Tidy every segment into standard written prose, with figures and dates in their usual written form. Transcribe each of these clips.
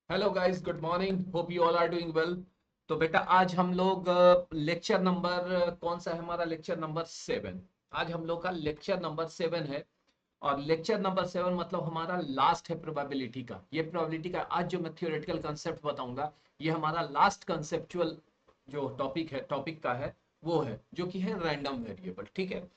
Hello guys, good morning. Hope you all are doing well. तो बेटा आज हम लोग लेक्चर नंबर कौन सा है? हमारा लेक्चर नंबर 7। आज हम लोग का लेक्चर नंबर 7 है। और लेक्चर नंबर 7 मतलब हमारा लास्ट है प्रोबेबिलिटी का। ये प्रोबेबिलिटी का आज जो मैं थियोरेटिकल कंसेप्ट बताऊंगा, ये हमारा लास्ट कंसेप्चुअल जो टॉपिक का है, वो है जो कि है रैंडम वेरिएबल। ठीक है।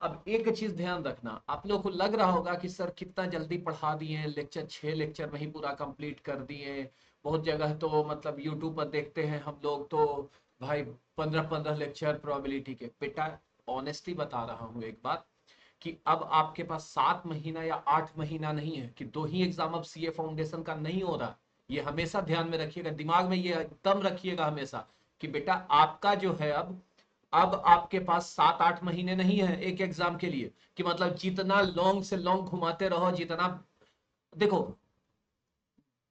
अब एक चीज ध्यान रखना, आप लोगों को लग रहा होगा कि सर कितना जल्दी पढ़ा दिए हैं, लेक्चर 6 लेक्चर में ही पूरा कंप्लीट कर दिए हैं। बहुत जगह तो मतलब यूट्यूब पर देखते हैं हम लोग तो भाई 15-15 लेक्चर प्रोबेबिलिटी के। बेटा ऑनेस्टली बता रहा हूँ एक बात, कि अब आपके पास 7 महीना या 8 महीना नहीं है कि दो ही एग्जाम अब सीए फाउंडेशन का नहीं हो रहा। ये हमेशा ध्यान में रखिएगा, दिमाग में ये एकदम रखिएगा हमेशा कि बेटा आपका जो है अब आपके पास 7-8 महीने नहीं है एक एग्जाम के लिए, कि मतलब जितना लॉन्ग से लॉन्ग घुमाते रहो जितना। देखो,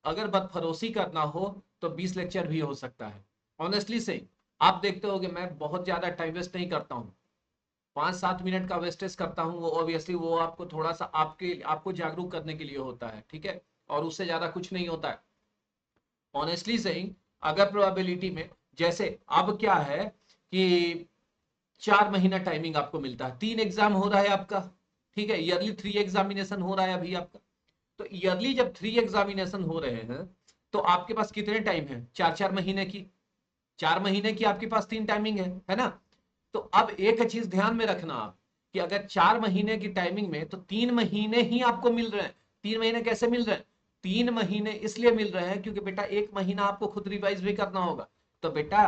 अगर बदफरोसी करना हो तो 20 लेक्चर भी हो सकता है। ऑनेस्टली से आप देखते हो कि मैं बहुत ज्यादा टाइम वेस्ट नहीं करता हूँ। 5-7 मिनट का वेस्टेज करता हूँ, वो ऑब्वियसली वो आपको थोड़ा सा आपको जागरूक करने के लिए होता है। ठीक है। और उससे ज्यादा कुछ नहीं होता है। ऑनेस्टली सेइंग, अगर प्रोबेबिलिटी में जैसे अब क्या है कि 4 महीना टाइमिंग आपको मिलता है, 3 एग्जाम हो रहा है आपका। ठीक है, ईयरली 3 एग्जामिनेशन हो रहा है अभी आपका। तो ईयरली जब 3 एग्जामिनेशन हो रहे हैं तो आपके पास कितने टाइम है? 4-4 महीने की। 4 महीने की आपके पास 3 टाइमिंग है ना। तो अब एक चीज ध्यान में रखना आप, कि अगर 4 महीने की टाइमिंग में तो 3 महीने ही आपको मिल रहे हैं। 3 महीने कैसे मिल रहे हैं? 3 महीने इसलिए मिल रहे हैं क्योंकि बेटा 1 महीना आपको खुद रिवाइज भी करना होगा। तो बेटा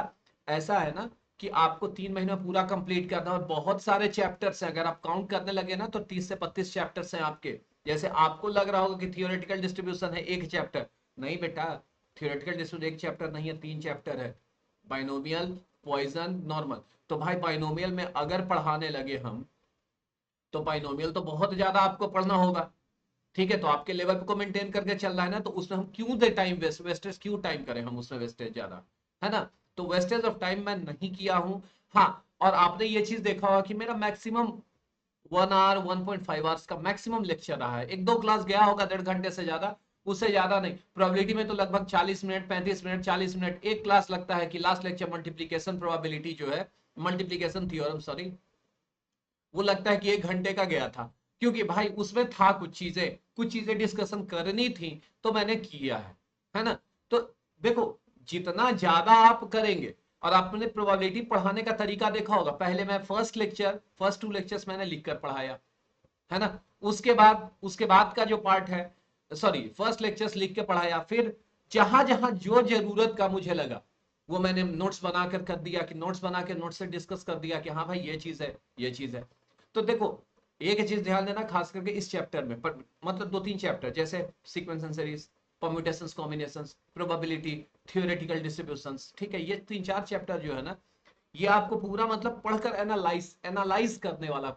ऐसा है ना कि आपको 3 महीना पूरा कंप्लीट करना है। और बहुत सारे चैप्टर्स हैं, अगर आप काउंट करने लगे ना तो 30 से 32 चैप्टर्स हैं आपके। जैसे आपको लग रहा होगा कि थियोरेटिकल डिस्ट्रीब्यूशन है एक चैप्टर। नहीं बेटा, थियोरेटिकल डिस्ट्रीब्यूशन एक चैप्टर नहीं है, 3 चैप्टर है। Binomial, Poisson, normal. तो भाई बाइनोमियल में अगर पढ़ाने लगे हम तो बाइनोमियल तो बहुत ज्यादा आपको पढ़ना होगा। ठीक है, तो आपके लेवल को मेंटेन करके चल रहा है ना, तो उसमें हम क्यों दे टाइम वेस्टेज क्यों टाइम करें हम उसमें वेस्टेज ज्यादा, है ना। तो वेस्टेज ऑफ टाइम मैं नहीं किया हूं। हाँ, और आपने ये चीज देखा होगा कि मेरा मैक्सिमम 1 आवर 1.5 आवर्स का मैक्सिमम लेक्चर रहा है। एक दो क्लास गया होगा 1.5 घंटे से ज्यादा, उससे ज्यादा नहीं। प्रोबेबिलिटी में तो लगभग 40 मिनट 35 मिनट 40 मिनट एक क्लास लगता है, कि लास्ट लेक्चर मल्टीप्लीकेशन प्रोबेबिलिटी जो है, मल्टीप्लीकेशन थ्योरम सॉरी, वो लगता है कि 1 घंटे का गया था। क्योंकि भाई उसमें था कुछ चीजें डिस्कशन करनी थी, तो मैंने किया है ना। तो देखो, जितना ज्यादा आप करेंगे, और आपने प्रोबेबिलिटी पढ़ाने का तरीका देखा होगा, पहले मैं फर्स्ट 2 लेक्चर्स मैंने लिखकर पढ़ाया, है ना। उसके बाद का जो पार्ट है, सॉरी, फर्स्ट लेक्चर्स लिख के पढ़ाया, फिर जहां जहां जो जरूरत का मुझे लगा वो मैंने नोट्स बनाकर कर दिया, कि नोट्स बना के नोट्स से डिस्कस कर दिया कि हाँ भाई ये चीज है, ये चीज है। तो देखो, एक चीज ध्यान देना खास करके इस चैप्टर में, पर मतलब 2-3 चैप्टर जैसे sequence and series, permutations, combinations, probability, theoretical distributions. ठीक है, ये 3-4 चैप्टर जो है ना, ये आपको पूरा मतलब पढ़कर एनालाइज एनालाइज करने वाला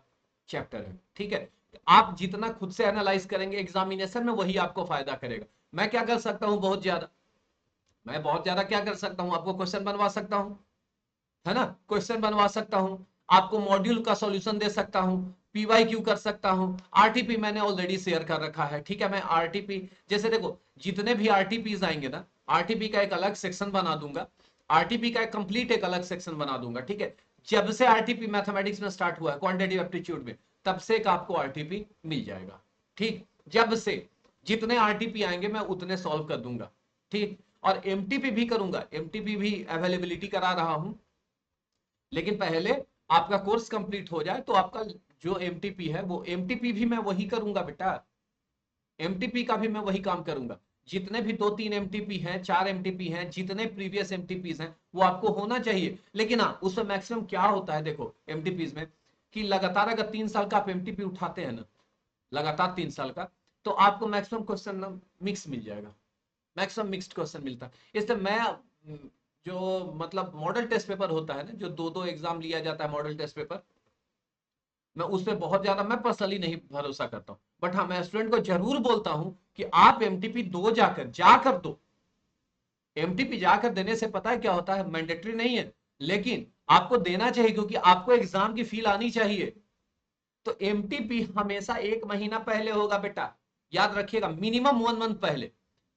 चैप्टर है। ठीक है, आप जितना खुद से एनालाइज करेंगे एग्जामिनेशन में, वही आपको फायदा करेगा। मैं क्या कर सकता हूं? बहुत ज्यादा क्या कर सकता हूं? आपको क्वेश्चन बनवा सकता हूं, है ना। क्वेश्चन बनवा सकता हूं, आपको मॉड्यूल का सॉल्यूशन दे सकता हूं, पीवाईक्यू कर सकता हूं। आरटीपी मैंने ऑलरेडी शेयर कर रखा है। ठीक है, मैं आरटीपी, जैसे देखो जितने भी आरटीपीज आएंगे ना, आरटीपी का एक अलग सेक्शन बना दूंगा, आरटीपी का एक कंप्लीट एक अलग सेक्शन बना दूंगा। ठीक है, जब से आरटीपी मैथमेटिक्स में स्टार्ट हुआ है, क्वांटिटेटिव एप्टीट्यूड में, तब से एक आपको आरटीपी मिल जाएगा। ठीक, जब से जितने आरटीपी आएंगे मैं उतने सॉल्व कर दूंगा। ठीक, और एमटीपी भी करूंगा, एमटीपी भी अवेलेबिलिटी करा रहा हूं। लेकिन पहले आपका कोर्स कंप्लीट हो जाए तो आपका जो एमटीपी है, वो एमटीपी भी मैं वही करूंगा बेटा। एमटीपी का भी मैं वही काम करूंगा। जितने भी 2-3 एमटीपी हैं, 4 एमटीपी हैं, जितने प्रीवियस एमटीपी हैं, वो आपको होना चाहिए। लेकिन हाँ, उसमें मैक्सिमम क्या होता है देखो एमटीपीज में, कि लगातार अगर 3 साल का आप एमटीपी उठाते हैं ना, लगातार 3 साल का, तो आपको मैक्सिमम क्वेश्चन मिक्स मिल जाएगा, मैक्सिमम मिक्स्ड क्वेश्चन मिलता है। इसलिए मैं जो मतलब मॉडल टेस्ट पेपर होता है ना, जो दो दो एग्जाम लिया जाता है मॉडल टेस्ट पेपर, मैं उस पर बहुत ज्यादा मैं पर्सनली नहीं भरोसा करता हूँ। बट हाँ, मैं स्टूडेंट को जरूर बोलता हूं कि आप एमटीपी दो, जाकर जाकर दो। एमटीपी जाकर देने से पता है क्या होता है, मैंडेटरी नहीं है, लेकिन आपको देना चाहिए क्योंकि आपको एग्जाम की फील आनी चाहिए। तो एमटीपी हमेशा 1 महीना पहले होगा बेटा, याद रखिएगा, मिनिमम 1 मंथ पहले।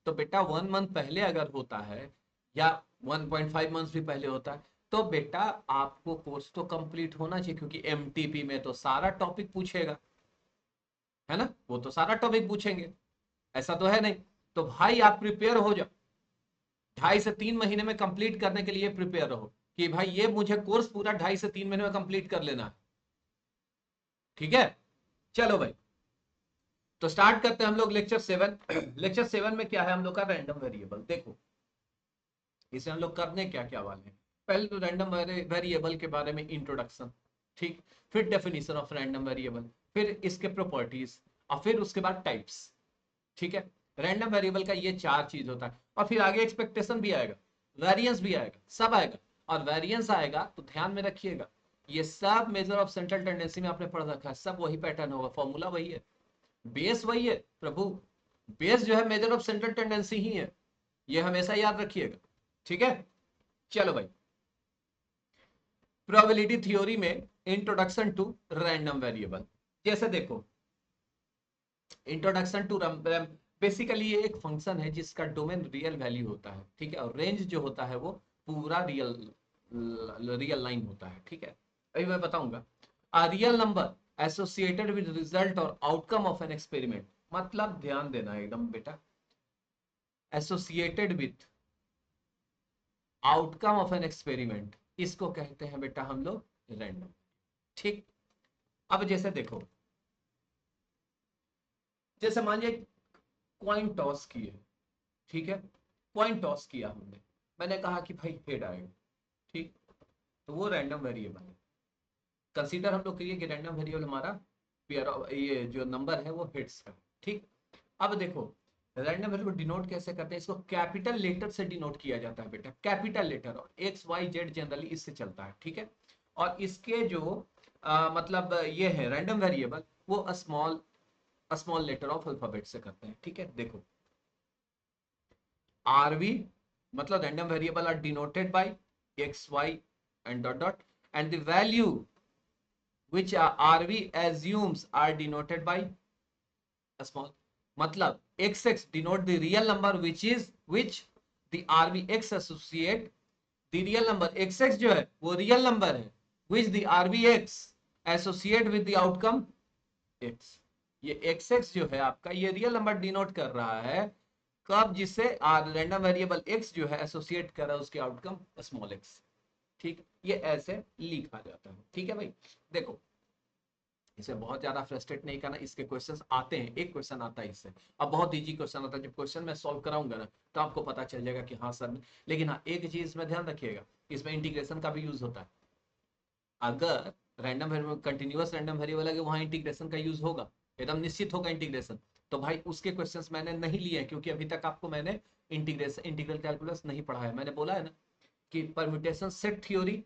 तो बेटा 1 मंथ पहले अगर होता है या 1.5 मंथ भी पहले होता है तो बेटा आपको कोर्स तो कंप्लीट होना चाहिए, क्योंकि एमटीपी में तो सारा टॉपिक पूछेगा, है ना, वो तो सारा टॉपिक पूछेंगे, ऐसा तो है नहीं। तो भाई आप प्रिपेयर हो जाओ, 2.5 से 3 महीने में कंप्लीट करने के लिए प्रिपेयर रहो कि भाई ये मुझे कोर्स पूरा 2.5 से 3 महीने में कंप्लीट कर लेना है। ठीक है, चलो भाई, तो स्टार्ट करते हैं हम लोग लेक्चर 7। लेक्चर 7 में क्या है हम लोग का, रैंडम वेरिएबल। देखो इसे हम लोग करने क्या क्या वाले हैं, पहले तो रैंडम वेरिएबल के बारे में इंट्रोडक्शन, ठीक, फिर डेफिनेशन ऑफ रैंडम वेरिएबल, फिर इसके प्रॉपर्टीज, और फिर उसके बाद टाइप्स। ठीक है, रैंडम वेरिएबल का ये 4 चीज होता है, और फिर आगे एक्सपेक्टेशन भी आएगा, वेरिएंस भी आएगा, सब आएगा। और वेरिएंस आएगा तो ध्यान में रखिएगा, ये सब मेजर ऑफ सेंट्रल टेंडेंसी में आपने पढ़ रखा है, सब वही पैटर्न होगा, फॉर्मूला वही है, बेस वही है प्रभु, बेस जो है मेजर ऑफ सेंट्रल टेंडेंसी ही है, ये हमेशा याद रखिएगा। ठीक है, चलो भाई, प्रोबेबिलिटी थ्योरी में इंट्रोडक्शन टू रैंडम वेरिएबल। जैसे देखो, इंट्रोडक्शन टू बेसिकली ये एक फंक्शन है जिसका डोमेन रियल वैल्यू होता है, ठीक है, और रेंज जो होता है वो पूरा रियल लाइन होता है। ठीक है, अभी मैं बताऊंगा। A real number associated with result और आउटकम ऑफ एन एक्सपेरिमेंट, मतलब ध्यान देना एकदम बेटा, associated with outcome of an experiment, इसको कहते हैं बेटा हम लोग रैंडम। ठीक, अब जैसे देखो, जैसे मान लिया कॉइन टॉस किए, ठीक है, कॉइन टॉस किया हमने, मैंने कहा कि भाई हेड आएगा, ठीक, तो वो रैंडम वेरिएबल है, कंसीडर हम लोग करिए कि रैंडम वेरिएबल हमारा पेयर, ये जो नंबर है वो हेड्स का। ठीक, अब देखो रैंडम वेरिएबल डिनोट कैसे करते हैं, इसको कैपिटल लेटर से डिनोट किया जाता है बेटा, कैपिटल लेटर, और एक्स वाई जेड जनरली इससे चलता है। ठीक है, और इसके जो मतलब ये है रैंडम वेरिएबल, वो स्मॉल लेटर ऑफ अल्फाबेट से करते हैं। ठीक है, देखो RV मतलब random variable are denoted by x, y and dot dot, and the value which RV assumes are denoted by a small, मतलब xx denote the real number which the RVX associate, the real number xx जो है वो real number है, which the RVX associate with the outcome x, ये xx जो है आपका ये रियल नंबर डिनोट कर रहा है कब, जिससे रैंडम वेरिएबल x जो है एसोसिएट कर रहा है उसके आउटकम स्मॉल x। ठीक, ये ऐसे लिखा जाता है। ठीक है भाई, देखो इसे बहुत ज्यादा फ्रस्ट्रेट नहीं करना, इसके क्वेश्चंस आते हैं, एक क्वेश्चन आता है इससे, अब बहुत इजी क्वेश्चन आता है, जब क्वेश्चन मैं सॉल्व कराऊंगा ना तो आपको पता चल जाएगा कि हाँ सर, लेकिन हाँ एक चीज में ध्यान रखिएगा, इसमें इंटीग्रेशन का भी यूज होता है, अगर random variable continuous random variable है वहां इंटीग्रेशन का यूज होगा, एकदम निश्चित होगा इंटीग्रेशन। तो भाई उसके क्वेश्चंस मैंने नहीं लिए हैं, क्योंकि अभी तक आपको मैंने इंटीग्रल कैलकुलस नहीं पढ़ा है, मैंने बोला है ना कि permutation set theory,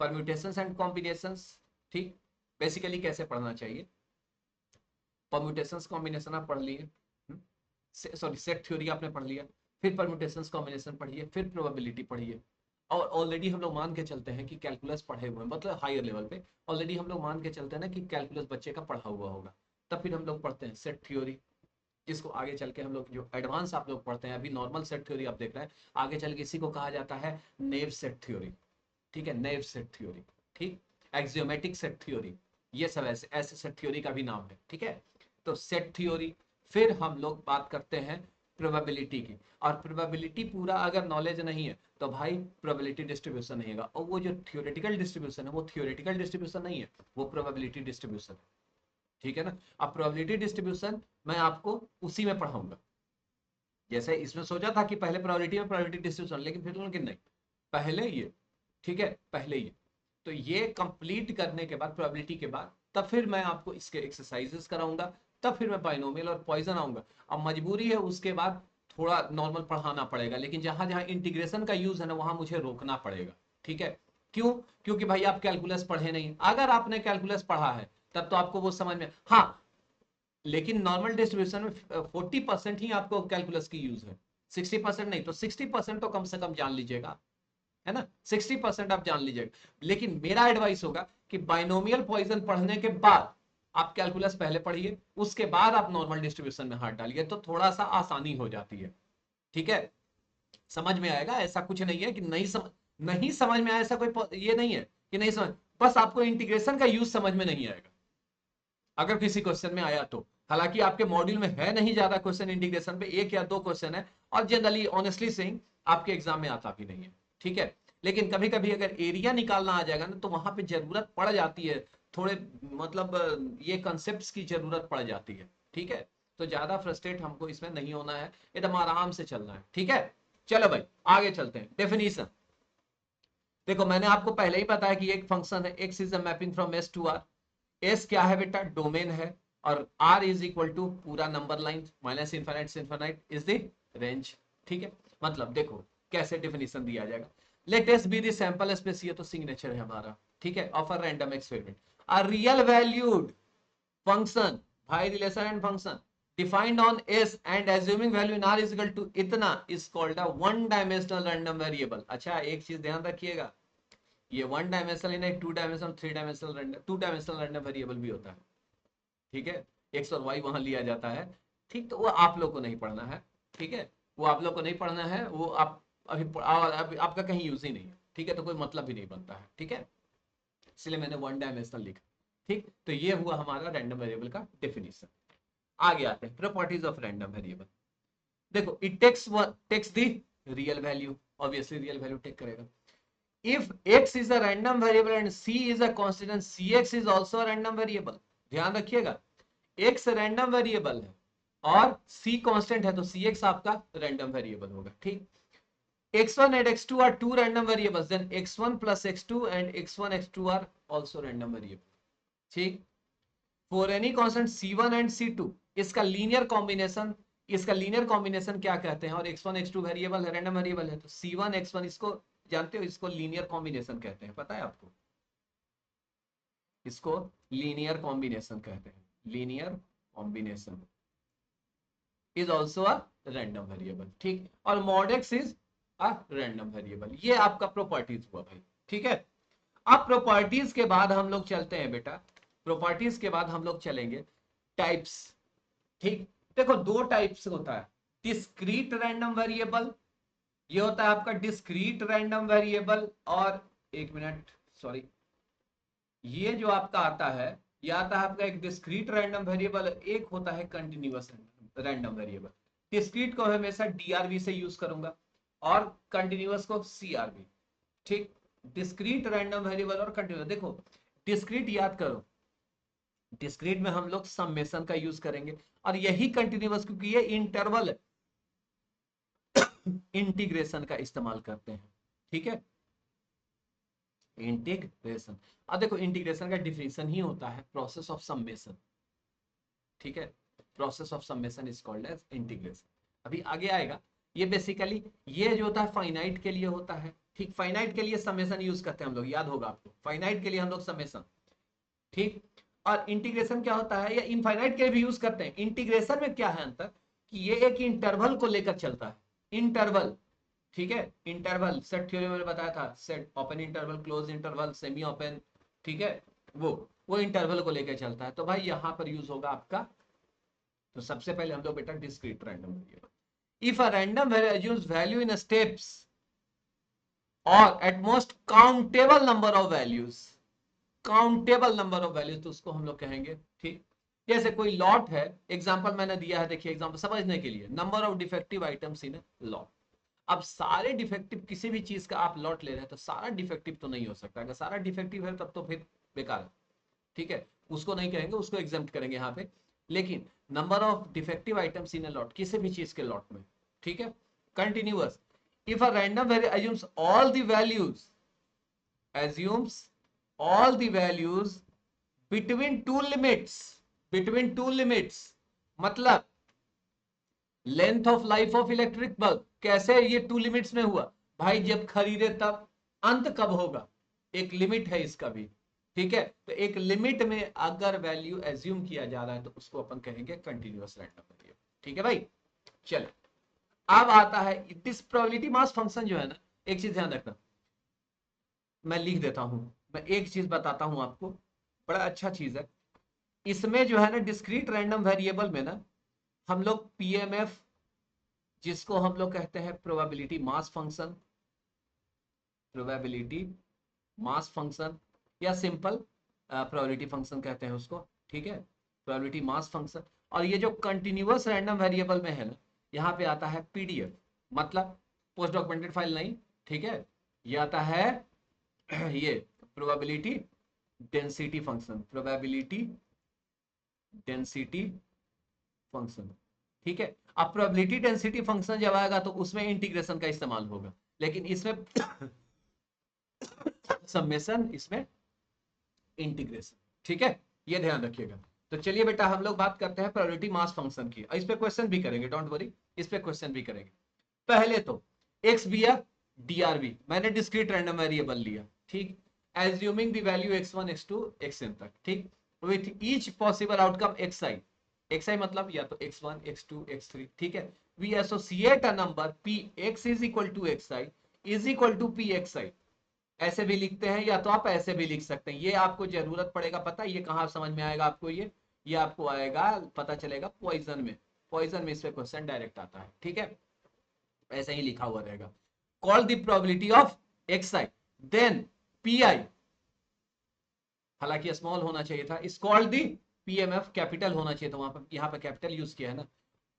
permutations and combinations, ठीक, बेसिकली कैसे पढ़ना चाहिए, परम्यूटेशंस कॉम्बिनेशन आप पढ़ लिए, सॉरी सेट थ्योरी आपने पढ़ लिया, फिर परम्यूटेशंस कॉम्बिनेशन पढ़िए, फिर प्रोबेबिलिटी पढ़िए, और ऑलरेडी हम लोग मान के चलते हैं कि कैलकुलस पढ़े हुए हैं, मतलब हायर लेवल पे ऑलरेडी हम लोग मान के चलते हैं ना कि कैलकुलस बच्चे का पढ़ा हुआ होगा, तब फिर हम लोग पढ़ते हैं सेट थ्योरी, जिसको आगे चल के हम लोग जो एडवांस आप लोग पढ़ते हैं, अभी नॉर्मल सेट थ्योरी आप देख रहे हैं, आगे चल के इसी को कहा जाता है नेव सेट थ्योरी। ठीक है, नेव सेट थ्योरी, ठीक, एक्सियोमेटिक सेट थ्योरी, ये सब ऐसे ऐसे सेट थ्योरी का भी नाम है। ठीक है, तो सेट थ्योरी, फिर हम लोग बात करते हैं प्रोबेबिलिटी की, और प्रोबेबिलिटी पूरा अगर नॉलेज नहीं है तो भाई प्रोबेबिलिटी डिस्ट्रीब्यूशन नहीं होगा, और वो जो थियोरेटिकल डिस्ट्रीब्यूशन है वो थियोरेटिकल डिस्ट्रीब्यूशन नहीं है, वो प्रोबेबिलिटी डिस्ट्रीब्यूशन है। ठीक है ना, अब प्रोबेबिलिटी डिस्ट्रीब्यूशन मैं आपको उसी में पढ़ाऊंगा, जैसे इसमें सोचा था कि पहले प्रोबेबिलिटी में प्रोबेबिलिटी डिस्ट्रीब्यूशन, लेकिन फिर नहीं, पहले ये, ठीक है, पहले ये, तो ये कंप्लीट करने के बाद प्रोबेबिलिटी के बाद तब फिर मैं आपको इसके एक्सरसाइजेस कराऊंगा, तब फिर मैं बाइनोमियल और पॉइजन आऊंगा। अब मजबूरी है उसके बाद थोड़ा नॉर्मल पढ़ाना पड़ेगा, लेकिन जहां जहां इंटीग्रेशन का यूज है ना वहां मुझे रोकना पड़ेगा। ठीक है, क्यों, क्योंकि भाई आप कैलकुलस पढ़े नहीं, अगर आपने कैलकुलस पढ़ा है तब तो आपको वो समझ में, हाँ, लेकिन नॉर्मल डिस्ट्रीब्यूशन में 40% ही आपको कैलकुलस की यूज है, 60% नहीं, तो 60% तो कम से कम जान लीजिएगा, है ना, 60% आप जान लीजिएगा। लेकिन मेरा एडवाइस होगा कि बाइनोमियल पॉइजन पढ़ने के बाद आप कैलकुलस पहले पढ़िए, उसके बाद आप नॉर्मल डिस्ट्रीब्यूशन में हाथ डालिए, तो थोड़ा सा आसानी हो जाती है। ठीक है, समझ में आएगा, ऐसा कुछ नहीं है कि नहीं समझ में आया, ऐसा कोई ये नहीं है कि नहीं समझ, बस आपको इंटीग्रेशन का यूज समझ में नहीं आएगा अगर किसी क्वेश्चन में आया तो। हालांकि आपके मॉड्यूल में है नहीं ज्यादा क्वेश्चन इंटीग्रेशन पे, 1 या 2 क्वेश्चन है, और जनरली ऑनेस्टली सेइंग आपके एग्जाम में आता भी नहीं है। ठीक है, लेकिन कभी कभी अगर एरिया निकालना आ जाएगा ना, तो वहां पे जरूरत पड़ जाती है थोड़े, मतलब ये कंसेप्ट की जरूरत पड़ जाती है। ठीक है, तो ज्यादा फ्रस्ट्रेट हमको इसमें नहीं होना है, एकदम आराम से चलना है। ठीक है, चलो भाई आगे चलते हैं। डेफिनेशन देखो, मैंने आपको पहले ही बताया कि एक फंक्शन है X is a mapping from S to R. S क्या है बेटा, डोमेन है, और आर इज इक्वल टू पूरा नंबर लाइन माइनस इनफाइनाइट से इनफाइनाइट इज द रेंज। ठीक है, मतलब देखो कैसे डिफिनेशन दिया जाएगा। Let S be the sample space, ये तो सिग्नेचर है हमारा। ठीक है, of a random experiment a real valued function, भाई relation and function defined on S and assuming value in R is equal to इतना is called a one dimensional random variable। अच्छा एक चीज ध्यान रखिएगा, ये 1 डायमेंशनल ही नहीं, 2 dimensional, 3 dimensional random, 2 dimensional random variable भी होता है। ठीक है, एक्स और वाई वहां लिया जाता है। ठीक, तो वो आप लोग को नहीं पढ़ना है। ठीक है, वो आप लोग को नहीं पढ़ना है, वो आप अभी आपका कहीं यूज ही नहीं है। ठीक है, तो कोई मतलब भी नहीं बनता है। ठीक है, इसलिए मैंने 1 डायमेंशनल लिखा। ठीक, तो ये हुआ हमारा रैंडम वेरिएबल का डेफिनेशन। आगे आते हैं प्रॉपर्टीज ऑफ रैंडम वेरिएबल। देखो it takes the real value, obviously real value take करेगा। If x is a random variable and c is a constant, cx is also a random variable। ध्यान रखिएगा, x random variable है और c constant है, तो cx आपका random variable होगा। ठीक, x1 and x2 are two random variables, then x1 plus x2 and x1 x2 are also random variable। ठीक, for any constant c1 and c2 इसका linear combination, इसका linear combination क्या कहते हैं, और x1 x2 वेरिएबल है, random variable है, तो c1 x1 इसको जानते हो, इसको लीनियर कॉम्बिनेशन कहते हैं, पता है आपको, इसको लीनियर कॉम्बिनेशन कहते हैं। Linear combination is also a random variable. ठीक, और mod x is a random variable. ये आपका प्रॉपर्टीज हुआ भाई। ठीक है, अब प्रॉपर्टीज के बाद हम लोग चलते हैं बेटा, प्रॉपर्टीज के बाद हम लोग चलेंगे टाइप्स। ठीक, देखो 2 टाइप्स होता है, डिस्क्रीट रैंडम वेरिएबल, ये होता है आपका डिस्क्रीट रैंडम वेरिएबल, और एक मिनट सॉरी, ये जो आपका आता है, ये आता है आपका एक डिस्क्रीट रैंडम वेरिएबल, एक होता है कंटिन्यूअस रैंडम वेरिएबल। डिस्क्रीट को हमेशा डीआरवी से यूज करूंगा और कंटिन्यूअस को सीआरवी। ठीक, डिस्क्रीट रैंडम वेरिएबल और कंटिन्यूअस। देखो डिस्क्रीट याद करो, डिस्क्रीट में हम लोग समेशन का यूज करेंगे, और यही कंटिन्यूअस क्योंकि ये इंटरवल इंटीग्रेशन का इस्तेमाल करते हैं। ठीक है, इंटीग्रेशन, अब देखो इंटीग्रेशन का डिफिनेशन ही होता है प्रोसेस ऑफ समेशन। ठीक है, process of summation is called as integration. अभी आगे आएगा, ये बेसिकली ये जो होता है फाइनाइट के लिए होता है। ठीक, फाइनाइट के लिए समेशन यूज करते हैं हम लोग, याद होगा आपको, फाइनाइट के लिए हम लोग समेशन। ठीक, और इंटीग्रेशन क्या होता है, या इनफाइनाइट के लिए भी यूज करते हैं। इंटीग्रेशन में क्या है अंतर, कि ये एक इंटरवल को लेकर चलता है, इंटरवल। ठीक है, इंटरवल सेट थ्योरी में बताया था, set open interval, close interval, semi open. ठीक है, वो इंटरवल को लेकर चलता है, तो भाई यहां पर यूज होगा आपका, तो सबसे पहले हम लोग बेटा discrete random variable. If a random assumes value in steps और at most countable number of values, countable number of values, तो उसको हम लोग कहेंगे। ठीक, जैसे कोई लॉट है, एग्जांपल मैंने दिया है, देखिए एग्जांपल समझने के लिए, number of defective items in lot. अब सारे डिफेक्टिव किसी भी चीज का आप लॉट ले रहे हैं, तो सारा डिफेक्टिव तो नहीं हो सकता, अगर सारा डिफेक्टिव है तब तो फिर बेकार है। ठीक है, उसको नहीं कहेंगे, उसको एग्जाम्प्ट करेंगे यहाँ पे। लेकिन number of defective items in a lot, किसी भी चीज के लॉट में। ठीक है, continuous, if a random variable assumes all the values, assumes all the values between two limits, between two limits, मतलब length of life of electric bulb, कैसे ये 2 लिमिट्स में हुआ, भाई जब खरीदे तब, अंत कब होगा, एक लिमिट है इसका भी। ठीक है, तो एक लिमिट में अगर वैल्यू एज्यूम किया जा रहा है, तो उसको अपन कहेंगे कंटिन्यूअस रैंडम वेरिएबल। ठीक है भाई, चलो अब आता है दिस प्रोबेबिलिटी मास फंक्शन जो है ना, एक चीज ध्यान रखना, मैं लिख देता हूं, मैं एक चीज बताता हूं आपको, बड़ा अच्छा चीज है इसमें जो है ना, डिस्क्रीट रैंडम वेरिएबल में ना, हम लोग पीएमएफ जिसको हम लोग कहते हैं probability mass function, probability mass function या सिंपल प्रोबेबिलिटी फंक्शन कहते हैं उसको, ठीक है, प्रोबेबिलिटी मास फंक्शन। और ये जो कंटिन्यूअस रैंडम वेरिएबल में है ना, यहाँ पे आता है पीडीएफ, मतलब पोस्ट डॉक्यूमेंटेड फाइल नहीं, ठीक है, ये आता है ये probability density function, probability density function, ठीक है। अब प्रोबेबिलिटी डेंसिटी फंक्शन जब आएगा तो उसमें इंटीग्रेशन का इस्तेमाल होगा, लेकिन इसमें समेशन, इसमें इंटीग्रेशन, ठीक है, ये ध्यान रखिएगा। तो चलिए बेटा हम लोग बात करते हैं प्रोबेबिलिटी मास फंक्शन की, इस पे क्वेश्चन भी करेंगे, डोंट वरी, इस पे क्वेश्चन भी करेंगे। पहले तो एक्स बी या डीआरबी, मैंने डिस्क्रीट रैंडम वेरिएबल लिया, ठीक, assuming the value x1 x2 xn तक, ठीक, with each possible outcome xi, xi मतलब या तो x1 x2 x3, ठीक है, we associate a number px is equal to xi is equal to pxi, ऐसे भी लिखते हैं या तो आप ऐसे भी लिख सकते हैं, ये आपको जरूरत पड़ेगा, पता है ये कहां समझ में आएगा आपको, ये आपको आएगा, पता चलेगा पॉइजन में, पॉइजन में इस पे क्वेश्चन डायरेक्ट आता है, ठीक है, ऐसे ही लिखा हुआ रहेगा। Call the probability of xi then pi, हालांकि स्मॉल होना चाहिए था, इस कॉल्ड दी पीएमएफ, कैपिटल होना चाहिए था वहां पर, यहां पर कैपिटल यूज किया है ना,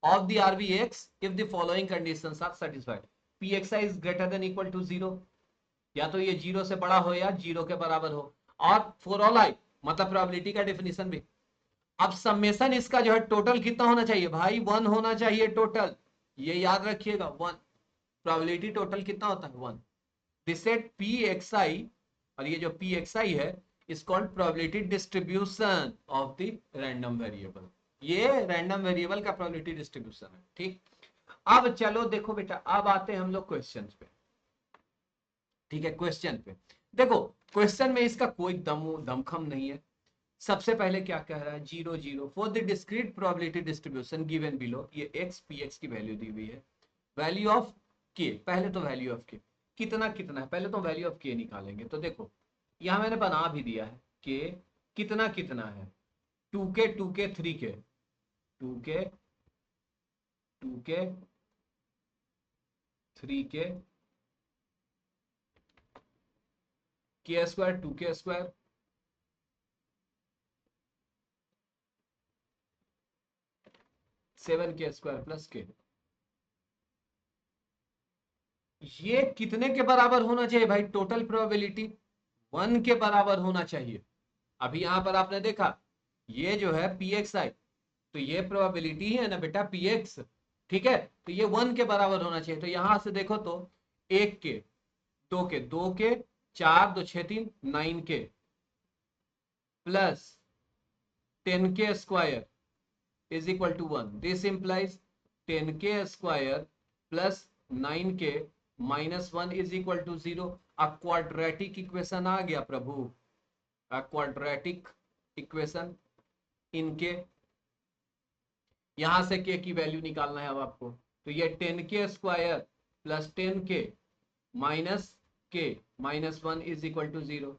of the RBX if the following conditions are satisfied, pxi is greater than equal to 0, या तो ये 0 से बड़ा हो या 0 के बराबर हो, और फॉर ऑल आई, मतलब प्रोबेबिलिटी का डेफिनेशन भी। अब समेशन इसका जो है टोटल कितना होना चाहिए भाई, 1 होना चाहिए टोटल, ये याद रखिएगा 1, प्रोबेबिलिटी टोटल कितना होता है 1, दिस सेट pxi, और ये जो pxi है is called probability distribution of the random variable, ये रैंडम वेरिएबल का प्रोबेबिलिटी डिस्ट्रीब्यूशन है, ठीक। अब चलो देखो बेटा, अब आते हैं हम लोग क्वेश्चंस पे, ठीक है, क्वेश्चन पे देखो, क्वेश्चन में इसका कोई दमखम नहीं है। सबसे पहले क्या कह रहा है, 0 0 for the discrete probability distribution given below, ये x px की वैल्यू दी हुई है, वैल्यू ऑफ k, पहले तो वैल्यू ऑफ k कितना कितना है, पहले तो वैल्यू ऑफ k निकालेंगे, तो देखो यहां मैंने बना भी दिया है k कितना कितना है, 2k 2k 3k, 2k 2k 3k, k square 2k square, 7k square plus k, ये कितने के बराबर होना चाहिए भाई, टोटल प्रोबेबिलिटी 1 के बराबर होना चाहिए। अभी यहां पर आपने देखा ये जो है pxi, तो ये प्रोबेबिलिटी है ना बेटा px, ठीक है, तो ये 1 के बराबर होना चाहिए, तो यहां से देखो तो 1 के 2 के 4 2 6 3 9k plus 10k square is equal to 1, this implies 10k square plus 9k minus 1 is equal to 0, a quadratic equation आ गया प्रभु, अ क्वाड्रेटिक इक्वेशन इनके, यहां से k की वैल्यू निकालना है अब आपको, तो ये 10k square plus 10k minus k minus 1 is equal to 0,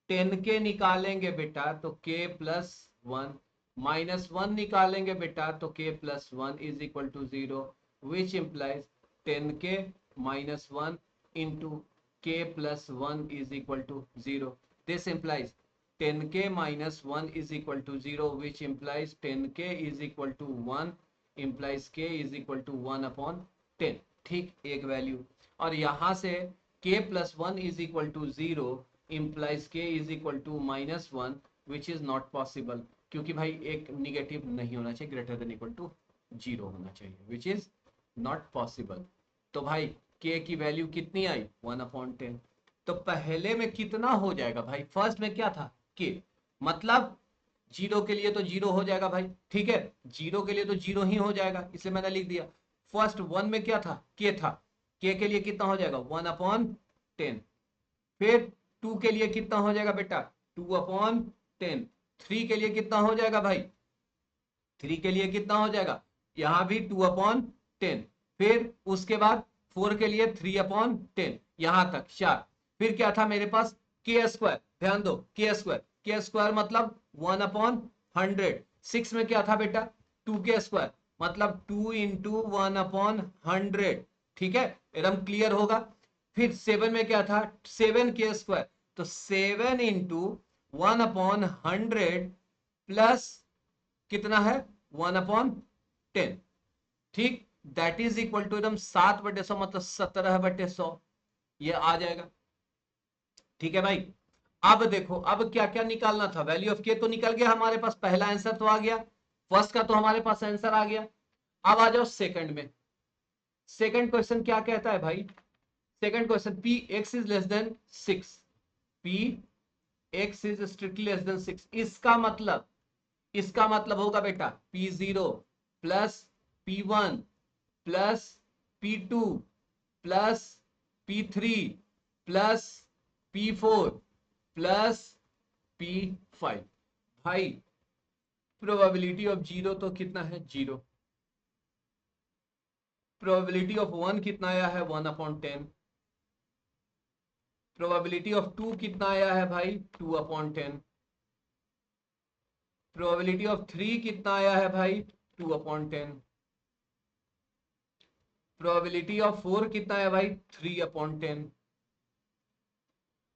10k निकालेंगे बेटा तो k प्लस 1, माइनस 1 निकालेंगे बेटा तो k plus 1 is equal to 0, which implies 10k minus 1 into k plus 1 is equal to 0, this implies 10k minus 1 is equal to 0, which implies 10k is equal to 1, implies k is equal to 1 upon 10, ठीक, एक value, और यहां से k plus 1 is equal to 0 implies k is equal to minus 1, which is not possible, क्योंकि भाई एक negative नहीं होना चाहिए, ग्रेटर देन इक्वल टू 0 होना चाहिए, which is not possible। तो भाई k की वैल्यू कितनी आई 1 upon 10, तो पहले में कितना हो जाएगा भाई, फर्स्ट में क्या था k, मतलब 0 के लिए तो 0 हो जाएगा भाई, ठीक है, 0 के लिए तो 0 ही हो जाएगा, इसलिए मैंने लिख दिया। फर्स्ट 1 में क्या था, k था, k के लिए कितना हो जाएगा 1 अपॉन 10, फिर 2 के लिए कितना हो जाएगा बेटा 2 अपॉन 10, 3 के लिए कितना हो जाएगा भाई, 3 के लिए कितना हो जाएगा, यहां भी 2 अपॉन 10, फिर उसके बाद 4 के लिए 3 अपॉन 10, यहां तक 4, फिर क्या था मेरे पास के स्क्वायर, ध्यान दो के स्क्वायर मतलब 1 अपॉन 100, 6 में क्या था बेटा 2 के स्क्वायर, मतलब 2 इंटू 1/100। ठीक है, एकदम क्लियर होगा। फिर 7 में क्या था, 7 k² तो 7 इंटू 1/100 प्लस कितना है 1/10। ठीक, दैट इज इक्वल टू एकदम 7/100 मतलब 17/100 ये आ जाएगा। ठीक है भाई, अब देखो अब क्या क्या निकालना था, वैल्यू ऑफ के तो निकल गया हमारे पास, पहला आंसर तो आ गया, फर्स्ट का तो हमारे पास आंसर आ गया। अब आ जाओ सेकंड में। सेकंड क्वेश्चन क्या कहता है भाई, second question P X is less than 6, P X is strictly less than 6, इसका मतलब होगा बेटा P0 plus P1 plus P2 plus P3 plus P4 plus P5। भाई प्रोबेबिलिटी ऑफ जीरो तो कितना है, जीरो। प्रोबेबिलिटी ऑफ 1 कितना आया है, 1/10। प्रोबेबिलिटी ऑफ 2 कितना आया है भाई, 2/10। प्रोबेबिलिटी ऑफ 3 कितना आया है भाई, 2/10। प्रोबेबिलिटी ऑफ 4 कितना है भाई, 3/10।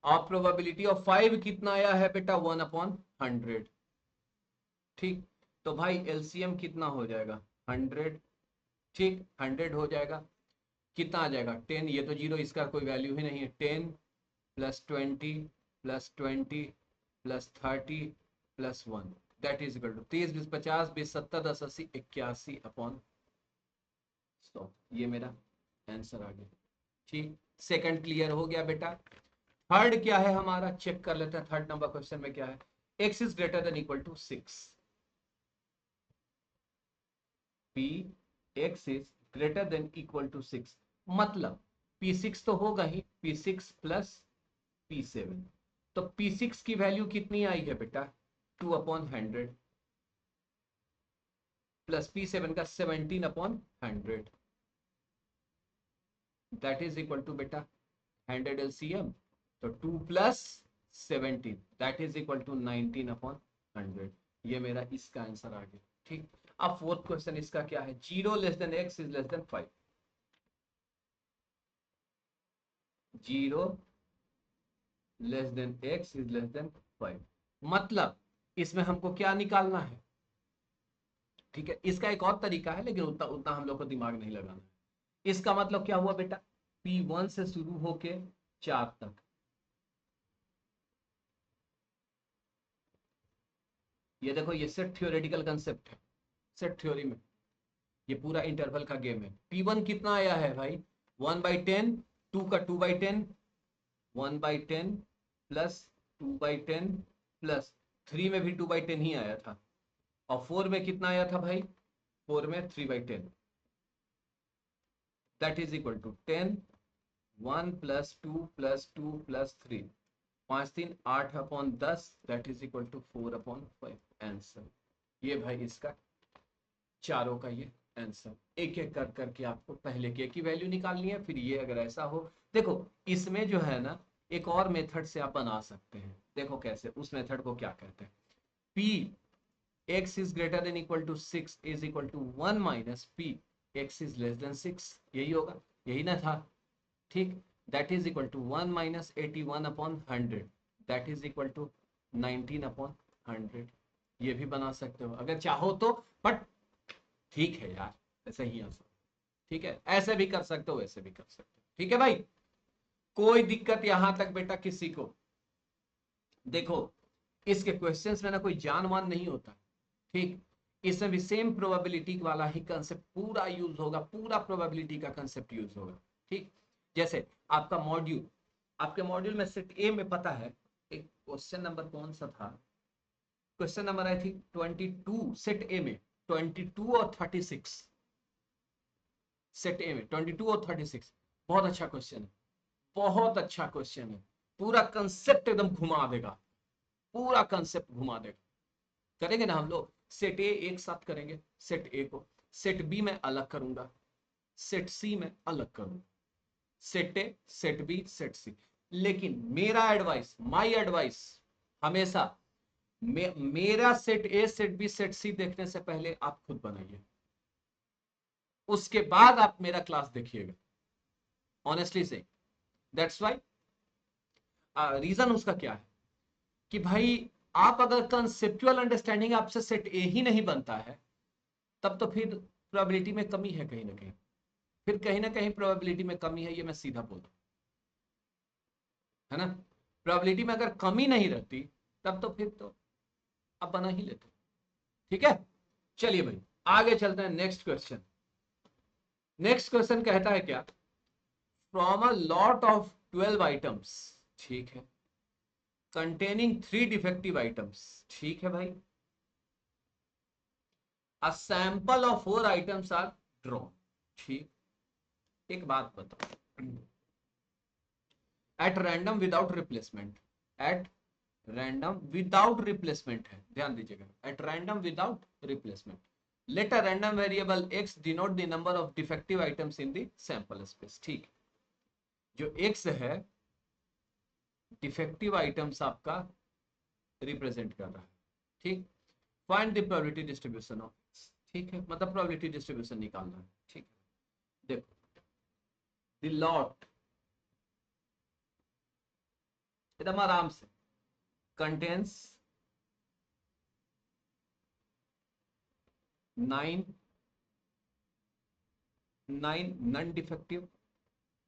और प्रोबेबिलिटी ऑफ 5 कितना आया है बेटा, 1/100। ठीक, तो भाई एलसीएम कितना हो जाएगा, 100। ठीक, 100 हो जाएगा, कितना आ जाएगा 10, ये तो जीरो, इसका कोई वैल्यू ही नहीं है। 10 plus 20 plus 20 plus 30 plus 1 that is equal to 30 20 50 20 70 10 80 81/100। ये मेरा आंसर आ गया। ठीक, सेकंड क्लियर हो गया बेटा। थर्ड क्या है हमारा, चेक कर लेते हैं थर्ड नंबर क्वेश्चन में क्या है। x is greater than equal to 6, p x is greater than equal to 6, मतलब p6 तो होगा ही, p6 प्लस p7। तो p6 की वैल्यू कितनी आई है बेटा, 2/100 प्लस p7 का 17/100 दैट इज इक्वल टू बेटा 100 एलसीएम, तो 2 plus 17 that is equal to 19/100। ये मेरा इसका आंसर आ गया। ठीक, अब फोर्थ क्वेश्चन इसका क्या है, 0 less than x is less than 5, 0 less than x is less than 5, मतलब इसमें हमको क्या निकालना है। ठीक है, इसका एक और तरीका है लेकिन उतना उतना हम लोग को दिमाग नहीं लगाना है। इसका मतलब क्या हुआ बेटा, P1 से शुरू होके 4 तक, ये देखो ये सेट थ्योरेटिकल कंसेप्ट है, सेट थ्योरी में ये पूरा इंटरवल का गेम है। P1 कितना आया है भाई, 1/10, 2 का 2/10, 1/10 प्लस 2/10 प्लस 3 में भी 2/10 ही आया था, और 4 में कितना आया था भाई, 4 में 3/10 that is equal to 10, 1 plus 2 plus 2 plus 3, 5 3 8/10 that is equal to 4/5 answer. ये भाई इसका चारों का ये आंसर। एक एक कर करके आपको पहले के की वैल्यू निकालनी है, फिर ये अगर ऐसा हो, देखो इसमें जो है ना एक और मेथड से आप बना सकते हैं। देखो कैसे, उस मेथड को क्या कहते हैं, p x is greater than equal to 6 is equal to 1 minus p x is less than 6, यही होगा, यही ना था। ठीक, that is equal to 1 minus 81/100 that is equal to 19/100। ये भी बना सकते हो अगर चाहो तो, बट ठीक है यार, ऐसे ही आंसर। ठीक है, ऐसे भी कर सकते हो, ऐसे भी कर सकते हो। ठीक है भाई, कोई दिक्कत यहां तक बेटा किसी को। देखो इसके क्वेश्चंस में ना कोई जान मान नहीं होता। ठीक, इसमें भी सेम प्रोबेबिलिटी वाला ही कंसेप्ट पूरा यूज होगा, पूरा प्रोबेबिलिटी का कंसेप्ट यूज होगा। ठीक, जैसे आपका मॉड्यूल, आपके मॉड्यूल में सेट ए में पता है एक क्वेश्चन नंबर कौन सा था, क्वेश्चन नंबर आई थी 22, सेट ए में 22 और 36, सेट ए में 22 और 36 बहुत अच्छा क्वेश्चन है, बहुत अच्छा क्वेश्चन है, पूरा कंसेप्ट एकदम घुमा देगा, पूरा कंसेप्ट घुमा देगा। करेंगे ना हम लोग, सेट ए एक साथ करेंगे, सेट ए को, सेट बी में अलग करूंगा, सेट सी में अलग करूंगा, set A set B set C. लेकिन मेरा एडवाइस, माय एडवाइस हमेशा मेरा set A set B set C देखने से पहले आप खुद बनाइए। उसके बाद आप मेरा क्लास देखिएगा, ऑनेस्टली से। दैट्स वाई रीजन उसका क्या है कि भाई आप अगर कंसेप्चुअल अंडरस्टैंडिंग आपसे सेट ए ही नहीं बनता है, तब तो फिर प्रोबेबिलिटी में कमी है कहीं ना कहीं, फिर कहीं ना कहीं प्रोबेबिलिटी में कमी है, ये मैं सीधा बोल रहा हूं, है ना। प्रोबेबिलिटी में अगर कमी नहीं रहती तब तो फिर तो आप बना ही लेते। ठीक है, चलिए भाई आगे चलते हैं। नेक्स्ट क्वेश्चन, नेक्स्ट क्वेश्चन कहता है क्या, from a lot of 12 items, ठीक है, कंटेनिंग 3 डिफेक्टिव आइटम्स, ठीक है भाई, a sample of 4 items are drawn. ठीक, एक बात बताओ, at random without replacement, at random without replacement है, ध्यान दीजिएगा, at random without replacement, let a random variable x denote the number of defective items in the sample space. ठीक, जो x है डिफेक्टिव आइटम्स आपका रिप्रेजेंट कर रहा है। ठीक, find the probability distribution of, ठीक है, मतलब प्रोबेबिलिटी डिस्ट्रीब्यूशन निकालना है। ठीक है, देखो द लॉट एकदम आराम से, कंटेन्स 9 नॉन डिफेक्टिव,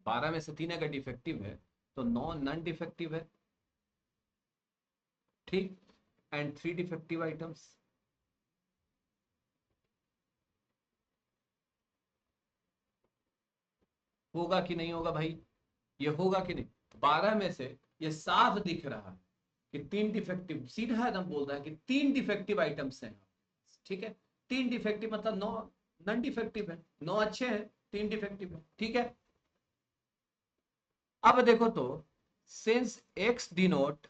12 में से 3 अगर डिफेक्टिव है तो 9 नॉन डिफेक्टिव है। ठीक, एंड 3 डिफेक्टिव आइटम्स, होगा कि नहीं होगा भाई, ये होगा कि नहीं। 12 में से ये साफ दिख रहा है कि 3 डिफेक्टिव, सीधा एकदम बोल रहा है कि 3 डिफेक्टिव आइटम्स हैं। ठीक है, 3 डिफेक्टिव मतलब 9 नॉन डिफेक्टिव है, 9 अच्छे हैं, 3 डिफेक्टिव है। ठीक है, अब देखो तो, सिंस x डिनोट,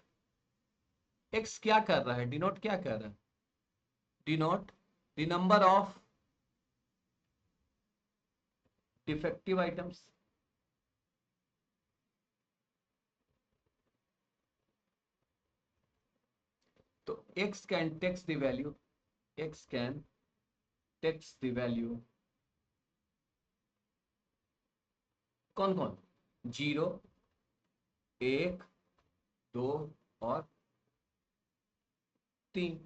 x क्या कर रहा है, डिनोट क्या कर रहा है, denote the number of defective items, तो x can takes the value, x can takes the value, कौन कौन, 0 1 2 और 3।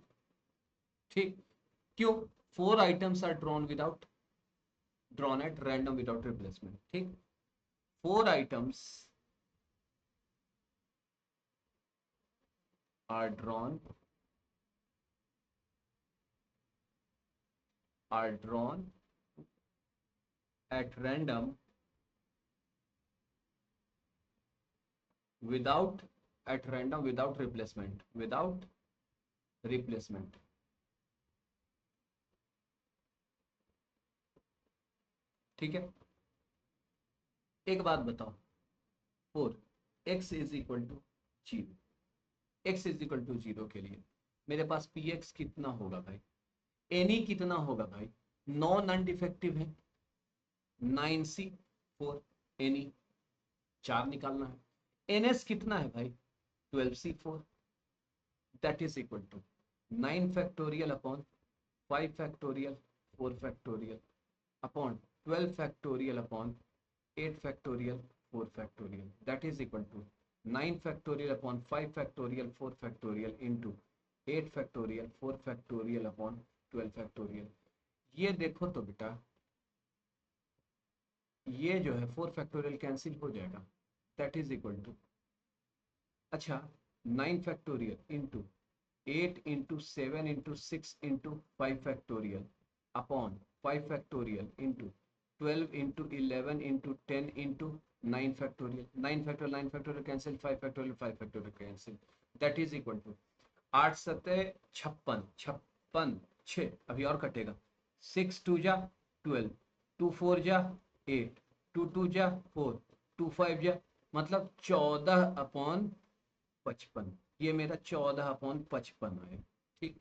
ठीक, क्यों, 4 items are drawn at random without replacement. ठीक, 4 items are drawn at random without, at random without replacement, without replacement। ठीक है, एक बात बताओ, 4 x is equal to 0, x is equal to 0 के लिए मेरे पास px कितना होगा भाई, एनी कितना होगा भाई, 9 नॉन डिफेक्टिव है, 9c 4, एनी 4 निकालना है, ns कितना है भाई, 12c 4, that is equal to 9 factorial upon 5 factorial 4 factorial upon 12 factorial upon 8 factorial 4 factorial, that is equal to 9 factorial upon 5 factorial 4 factorial into 8 factorial 4 factorial upon 12 factorial. ये देखो तो बेटा, ये जो है 4 फैक्टोरियल कैंसिल हो जाएगा, दैट इज इक्वल टू, अच्छा 9 factorial into 8 into 7 into 6 into 5 factorial upon 5 factorial into 12 into 11 into 10 into 9 factorial, 9 factorial 9 factorial cancel, 5 factorial 5 factorial cancel, that is equal to 8 सत्ते 56, 56 6 अभी और कटेगा, 6 2 जा 12, 2 4 जा 8, 2 2 जा 4, 2 5 जा मतलब 14 अपॉन 55, ये मेरा 14/55 है। ठीक,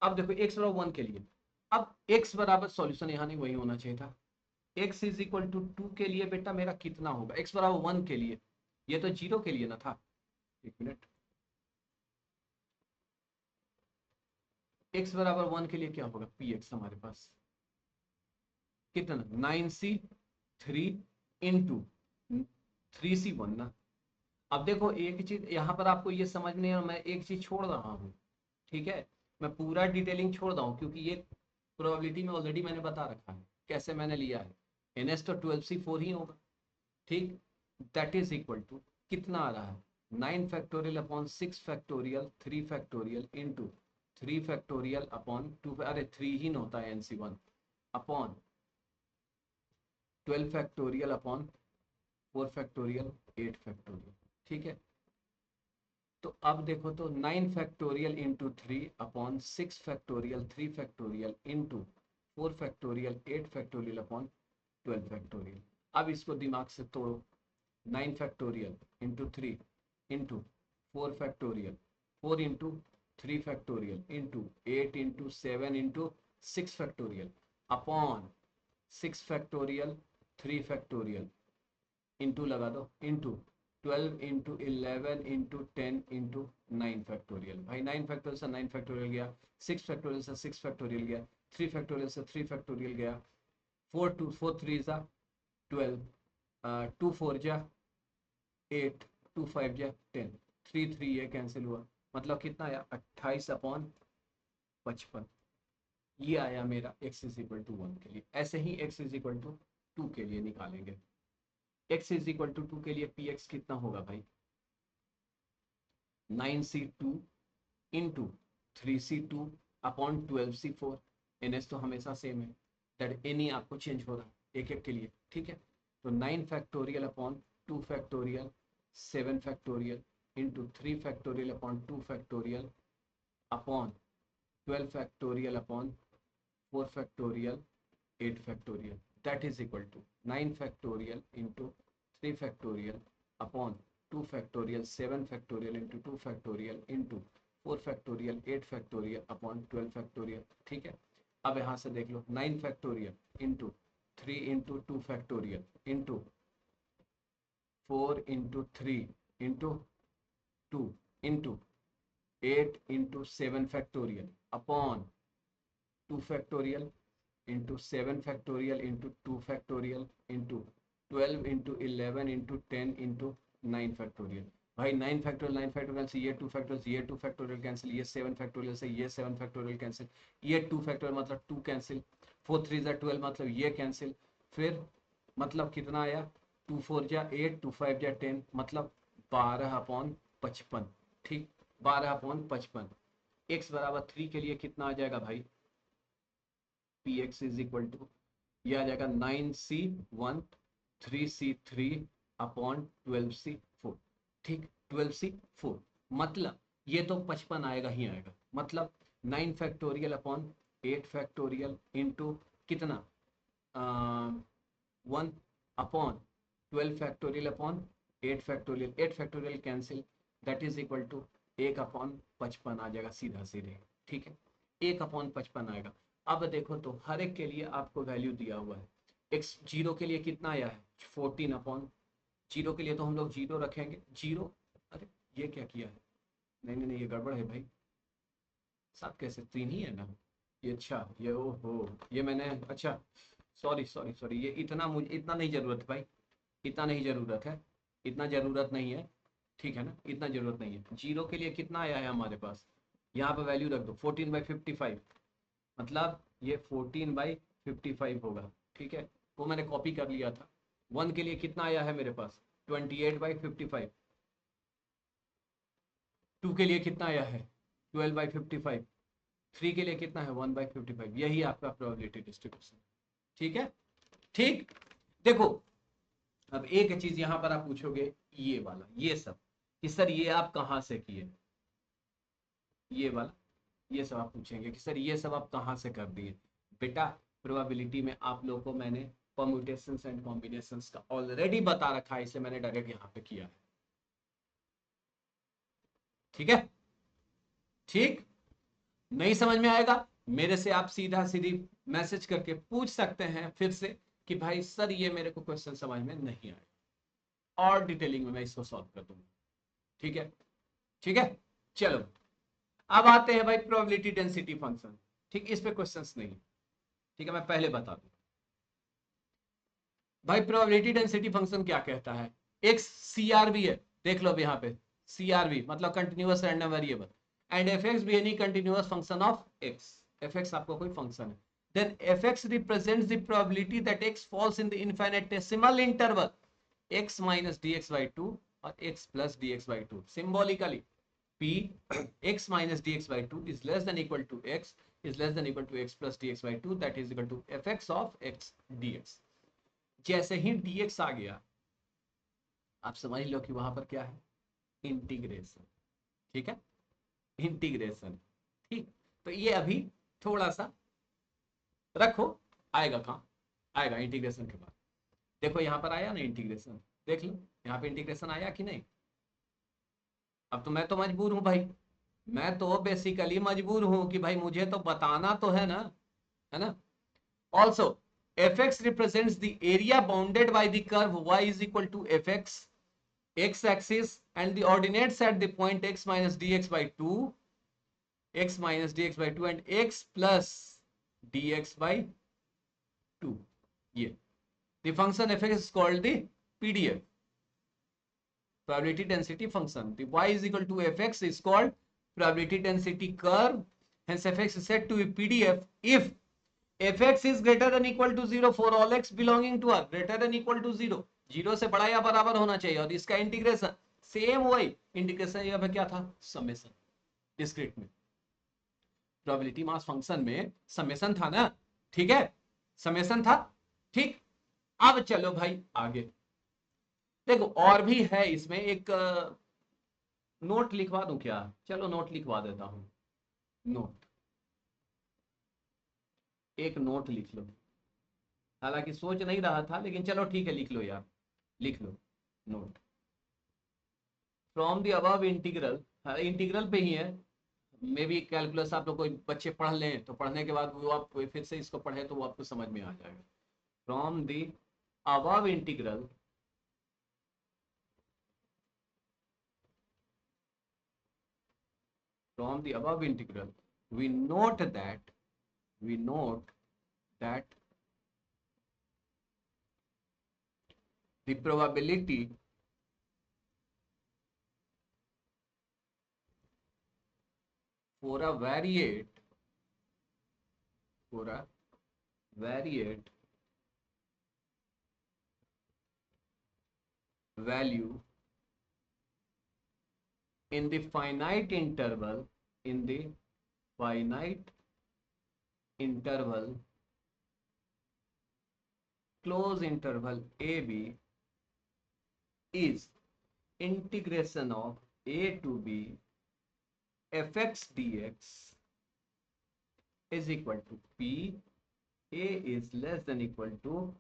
अब देखो x बराबर 1 के लिए, अब x बराबर सॉल्यूशन यहाँ नहीं वही होना चाहिए था, x इज इक्वल टू 2 के लिए बेटा मेरा कितना होगा, x बराबर 1 के लिए, ये तो 0 के लिए ना था, एक मिनट, x बराबर 1 के लिए क्या होगा, px हमारे पास कितना 9c3 इंटू 3c1 ना। अब देखो एक चीज यहाँ पर आपको ये समझ नहीं है, मैं एक चीज छोड़ रहा हूँ, ठीक है, मैं पूरा डिटेलिंग छोड़ रहा हूँ क्योंकि ये प्रोबेबिलिटी में ऑलरेडी मैंने बता रखा है कैसे मैंने लिया है। NS तो 12c4 ही होगा, ठीक। दैट इज इक्वल टू कितना आ रहा है 9 factorial upon 6 factorial 3 factorial into 3 factorial upon 2, अरे 3 ही न होता है NC1 upon 12 factorial upon 4 factorial 8 factorial, ठीक है। तो अब देखो तो 9 factorial into 3 upon 6 factorial 3 factorial into 4 factorial 8 factorial upon 12 factorial. अब इसको दिमाग से तोड़ो, 9 factorial into 3 into 4 factorial 4 into 3 factorial into 8 into 7 into 6 factorial upon 6 factorial 3 factorial into लगा दो into 12 into 11 into 10 into 9 factorial. भाई 9 फैक्टोरियल से 9 फैक्टोरियल गया, 6 फैक्टोरियल से 6 फैक्टोरियल गया, 3 फैक्टोरियल से 3 फैक्टोरियल गया, 4 3 जा 12, 2 4 जा 8, 2 5 जा 10, 3 3 ये कैंसिल हुआ, मतलब कितना आया 28 अपॉन 55। ये आया मेरा x इज इक्वल टू 1 के लिए। ऐसे ही x इज इक्वल टू 2 के लिए निकालेंगे। x इज इक्वल टू 2 के लिए px कितना होगा भाई 9c2 into 3c2 upon 12c4। ns तो हमेशा सेम है, दैट एन ही आपको चेंज हो रहा है एक एक के लिए, ठीक है। तो 9 factorial upon 2 factorial 7 factorial into 3 factorial upon 2 factorial upon 12 factorial upon 4 factorial 8 factorial, that is equal to 9 factorial into 3 factorial upon 2 factorial 7 factorial into 2 factorial into 4 factorial 8 factorial upon 12 factorial, ठीक है। अब यहाँ से देख लो 9 factorial into 3 into 2 factorial into 4 into 3 into 2 into 8 into 7 factorial upon 2 factorial into 7 factorial into 2 factorial into 12 into 11 into 10 into 9 factorial. भाई 9 factorial 9 factorial से ये 2 फैक्टोरियल से ये 2 फैक्टोरियल कैंसिल, ये 7 फैक्टोरियल से ये 7 फैक्टोरियल कैंसिल, ये 2 फैक्टोरियल मतलब 2 कैंसिल, 4 3 जा 12 मतलब ये कैंसिल, फिर मतलब कितना आया 2 4 जा 8 2 5 जा 10 मतलब 12 अपॉन 55, ठीक 12 अपॉन 55। x बराबर 3 के लिए कितना आ जाएगा भाई px इज इक्वल टू ये आ जाएगा 9c1 3c3 अपॉन 12c4, ठीक 12c4 मतलब ये तो 55 आएगा ही आएगा, मतलब 9 फैक्टोरियल अपॉन 8 फैक्टोरियल इंटू कितना 1 upon 12 factorial upon 8 factorial, 8 factorial cancel, that is equal to 1 upon 55 आ जाएगा सीधा सीधे, ठीक है 1 अपॉन 55 आएगा। अब देखो तो हर एक के लिए आपको वैल्यू दिया हुआ है। x जीरो के लिए कितना आया है 14 अपॉन जीरो के लिए तो हम लोग जीरो रखेंगे, जीरो, अरे ये क्या किया है, नहीं नहीं नहीं ये गड़बड़ है भाई, सात कैसे 3 ही है ना ये, अच्छा ये ओ हो ये मैंने अच्छा सॉरी सॉरी सॉरी ये इतना मुझे इतना नहीं जरूरत भाई, इतना नहीं जरूरत है, इतना जरूरत नहीं है, ठीक है ना इतना जरूरत नहीं है। जीरो के लिए कितना आया है हमारे पास, यहाँ पे वैल्यू रख दो 14/55 मतलब ये 14/55 होगा, ठीक है वो मैंने कॉपी कर लिया था। 1 के लिए कितना आया है मेरे पास 28/55, 2 के लिए कितना आया है 12/55, 3 के लिए कितना है 1/55, यही आपका प्रोबेबिलिटी डिस्ट्रीब्यूशन, ठीक है ठीक। देखो अब एक चीज यहां पर आप पूछोगे ये वाला ये सब कि सर ये आप कहां से किए, ये वाला ये सब आप पूछेंगे कि सर ये सब आप कहां से कर दिए। बेटा प्रोबेबिलिटी में आप लोगों को मैंने परम्यूटेशंस एंड कॉम्बिनेशंस का ऑलरेडी बता रखा है, इसे मैंने डायरेक्ट यहाँ पे किया है, ठीक है ठीक। नहीं समझ में आएगा मेरे से आप सीधा सीधी मैसेज करके पूछ सकते हैं फिर से कि भाई सर ये मेरे को क्वेश्चन समझ में नहीं आया, और डिटेलिंग में मैं इसको सॉल्व कर दूंगा, ठीक है ठीक है। चलो अब आते हैं भाई प्रोबेबिलिटी डेंसिटी फंक्शन, ठीक इस पे क्वेश्चंस नहीं, ठीक है मैं पहले बता दूं भाई प्रोबेबिलिटी डेंसिटी फंक्शन क्या कहता है, एक सीआरवी है, देख लो अब यहाँ पे सीआरवी मतलब continuous random variable, and F x be any continuous function of x, F x आपका कोई फंक्शन है, then fx represents the probability that x falls in the infinitesimal interval x minus dx by 2 or x plus dx by 2. Symbolically, p x minus dx by 2 is less than equal to x is less than equal to x plus dx by 2, that is equal to fx of x dx. जैसे ही dx आ गया आप समझ लो कि वहां पर क्या है, integration, ठीक है, इंटीग्रेशन, ठीक। तो ये अभी थोड़ा सा रखो, आएगा कहाँ, आएगा इंटीग्रेशन के बाद। देखो यहाँ पर आया ना इंटीग्रेशन, देख लो यहाँ पे इंटीग्रेशन आया कि नहीं। अब तो मैं तो मजबूर हूं भाई, मैं तो बेसिकली मजबूर हूं कि भाई मुझे तो बताना तो है ना। Also F X represents the area bounded by the curve y is equal to F X x axis and the ordinates at the point x minus dx by 2 x minus dx by 2 and x plus dx by 2, ये the function f is called the pdf, probability density function. The y is equal to fx is called probability density curve, hence fx is said to be pdf if fx is greater than equal to 0 for all x belonging to r, greater than equal to 0, 0 से बड़ा या बराबर होना चाहिए, और इसका integration same वही integration यहाँ पे क्या था, समेशन, डिस्क्रीट में प्रोबेबिलिटी मास फंक्शन में समेशन था ना, ठीक है, समेशन था, ठीक। अब चलो भाई आगे देखो, और भी है इसमें एक नोट लिखवा दूं क्या, चलो नोट लिखवा देता हूं, नोट, एक नोट लिख लो, हालांकि सोच नहीं रहा था लेकिन चलो ठीक है लिख लो यार, लिख लो note, from the above integral, integral पे ही है, मे बी कैलकुलस आप लोग कोई बच्चे पढ़ लें तो पढ़ने के बाद वो आप फिर से इसको पढ़े तो वो आपको समझ में आ जाएगा। From the above integral from the above integral we note that the probability for a variate value in the finite interval close interval ab is integration of a to b fx dx is equal to p, a is less than equal to